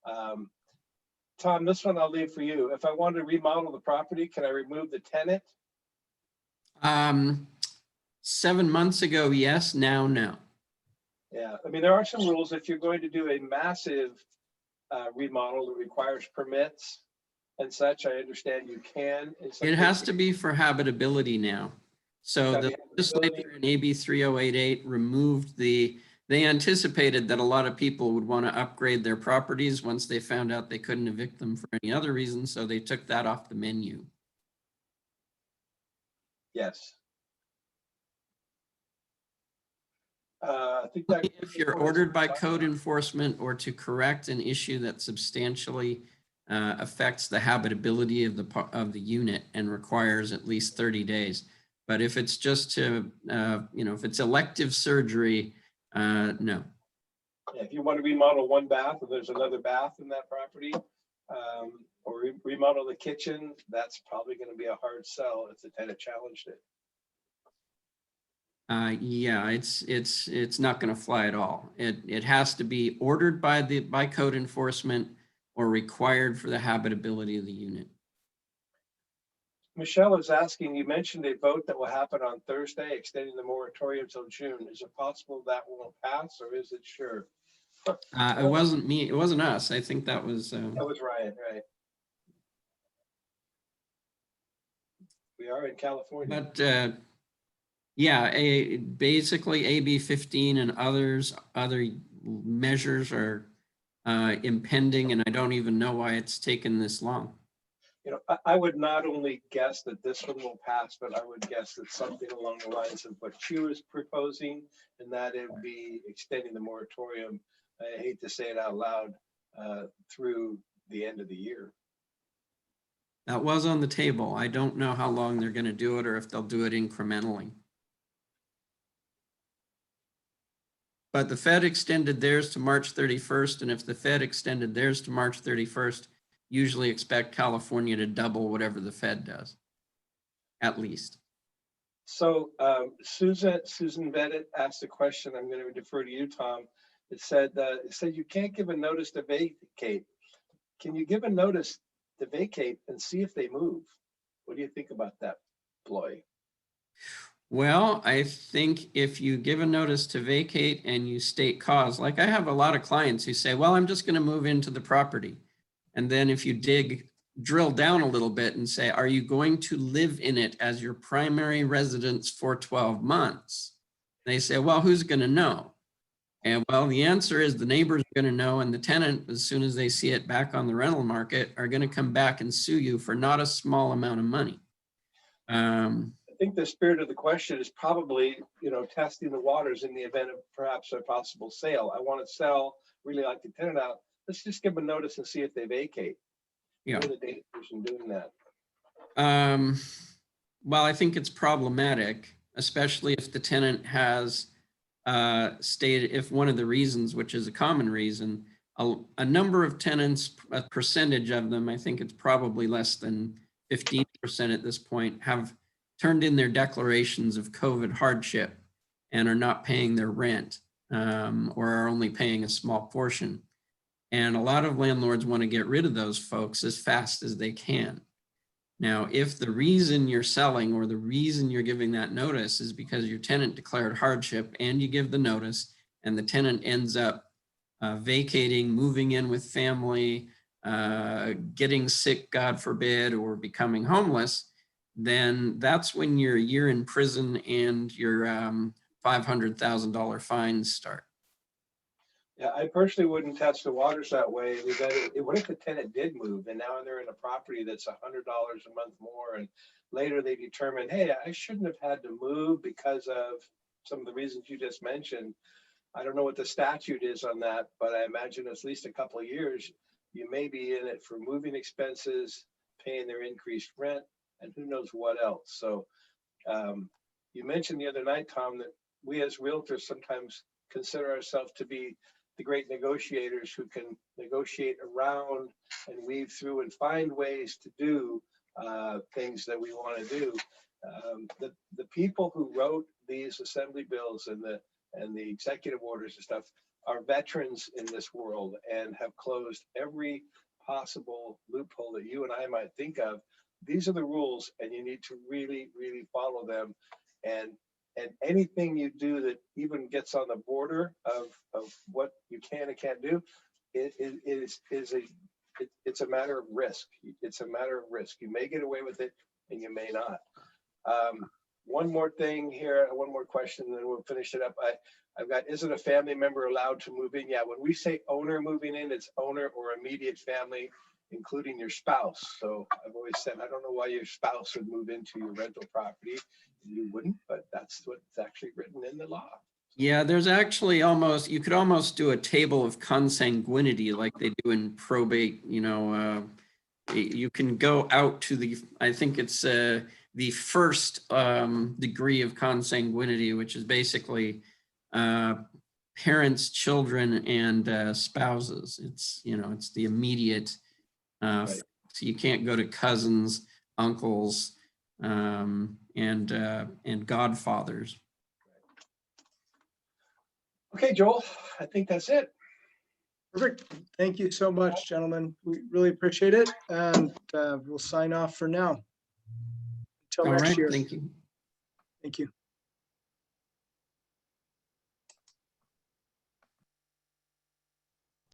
Tom, this one I'll leave for you. If I want to remodel the property, can I remove the tenant? 7 months ago, yes. Now, no. Yeah, I mean, there are some rules. If you're going to do a massive remodel that requires permits and such, I understand you can. It has to be for habitability now. So the legislature in AB 3088 removed they anticipated that a lot of people would want to upgrade their properties once they found out they couldn't evict them for any other reason. So they took that off the menu. Yes. I think that if you're ordered by code enforcement or to correct an issue that substantially affects the habitability of the unit and requires at least 30 days. But if it's just to, you know, if it's elective surgery, no. If you want to remodel one bath and there's another bath in that property, or remodel the kitchen, that's probably going to be a hard sell if the tenant challenged it. Yeah, it's not going to fly at all. It has to be ordered by code enforcement or required for the habitability of the unit. Michelle is asking, you mentioned a vote that will happen on Thursday, extending the moratorium until June. Is it possible that won't pass, or is it sure? It wasn't me. It wasn't us. I think that was. That was Ryan, right? We are in California. But yeah, basically AB 15 and other measures are impending, and I don't even know why it's taken this long. You know, I would not only guess that this one will pass, but I would guess that something along the lines of what Chu is proposing, and that it would be extending the moratorium, I hate to say it out loud, through the end of the year. That was on the table. I don't know how long they're going to do it or if they'll do it incrementally. But the Fed extended theirs to March 31st, and if the Fed extended theirs to March 31st, usually expect California to double whatever the Fed does, at least. So Susan Bennett asked a question. I'm going to defer to you, Tom. It said you can't give a notice to vacate. Can you give a notice to vacate and see if they move? What do you think about that ploy? Well, I think if you give a notice to vacate and you state cause, like I have a lot of clients who say, well, I'm just going to move into the property. And then if you dig drill down a little bit and say, are you going to live in it as your primary residence for 12 months? They say, well, who's going to know? And well, the answer is the neighbor's going to know, and the tenant, as soon as they see it back on the rental market, are going to come back and sue you for not a small amount of money. I think the spirit of the question is probably, testing the waters in the event of perhaps a possible sale. I want to sell, really like the tenant out. Let's just give them a notice and see if they vacate. Yeah. What are the dangers in doing that? Well, I think it's problematic, especially if the tenant has stated, if one of the reasons, which is a common reason, a number of tenants, a percentage of them, I think it's probably less than 15% at this point, have turned in their declarations of COVID hardship and are not paying their rent, or are only paying a small portion. And a lot of landlords want to get rid of those folks as fast as they can. Now, if the reason you're selling or the reason you're giving that notice is because your tenant declared hardship and you give the notice and the tenant ends up vacating, moving in with family, getting sick, God forbid, or becoming homeless, then that's when your year in prison and your $500,000 fines start. Yeah, I personally wouldn't test the waters that way. What if the tenant did move and now they're in a property that's $100 a month more, and later they determine, hey, I shouldn't have had to move because of some of the reasons you just mentioned. I don't know what the statute is on that, but I imagine at least a couple of years, you may be in it for moving expenses, paying their increased rent, and who knows what else. So you mentioned the other night, Tom, that we as realtors sometimes consider ourselves to be the great negotiators who can negotiate around and weave through and find ways to do things that we want to do. The people who wrote these assembly bills and the executive orders and stuff are veterans in this world and have closed every possible loophole that you and I might think of. These are the rules, and you need to really, really follow them. And anything you do that even gets on the border of what you can and can't do, it's a matter of risk. It's a matter of risk. You may get away with it and you may not. One more thing here, one more question, and then we'll finish it up. I've got, isn't a family member allowed to move in? Yeah, when we say owner moving in, it's owner or immediate family, including your spouse. So I've always said, I don't know why your spouse would move into your rental property. You wouldn't, but that's what's actually written in the law. Yeah, there's actually you could almost do a table of consanguinity like they do in probate. You can go out to I think it's the first degree of consanguinity, which is basically parents, children, and spouses. It's the immediate. Right. So you can't go to cousins, uncles, and godfathers. Okay, Joel, I think that's it. Perfect. Thank you so much, gentlemen. We really appreciate it. And we'll sign off for now. Until All next right, year. thank you. Thank you.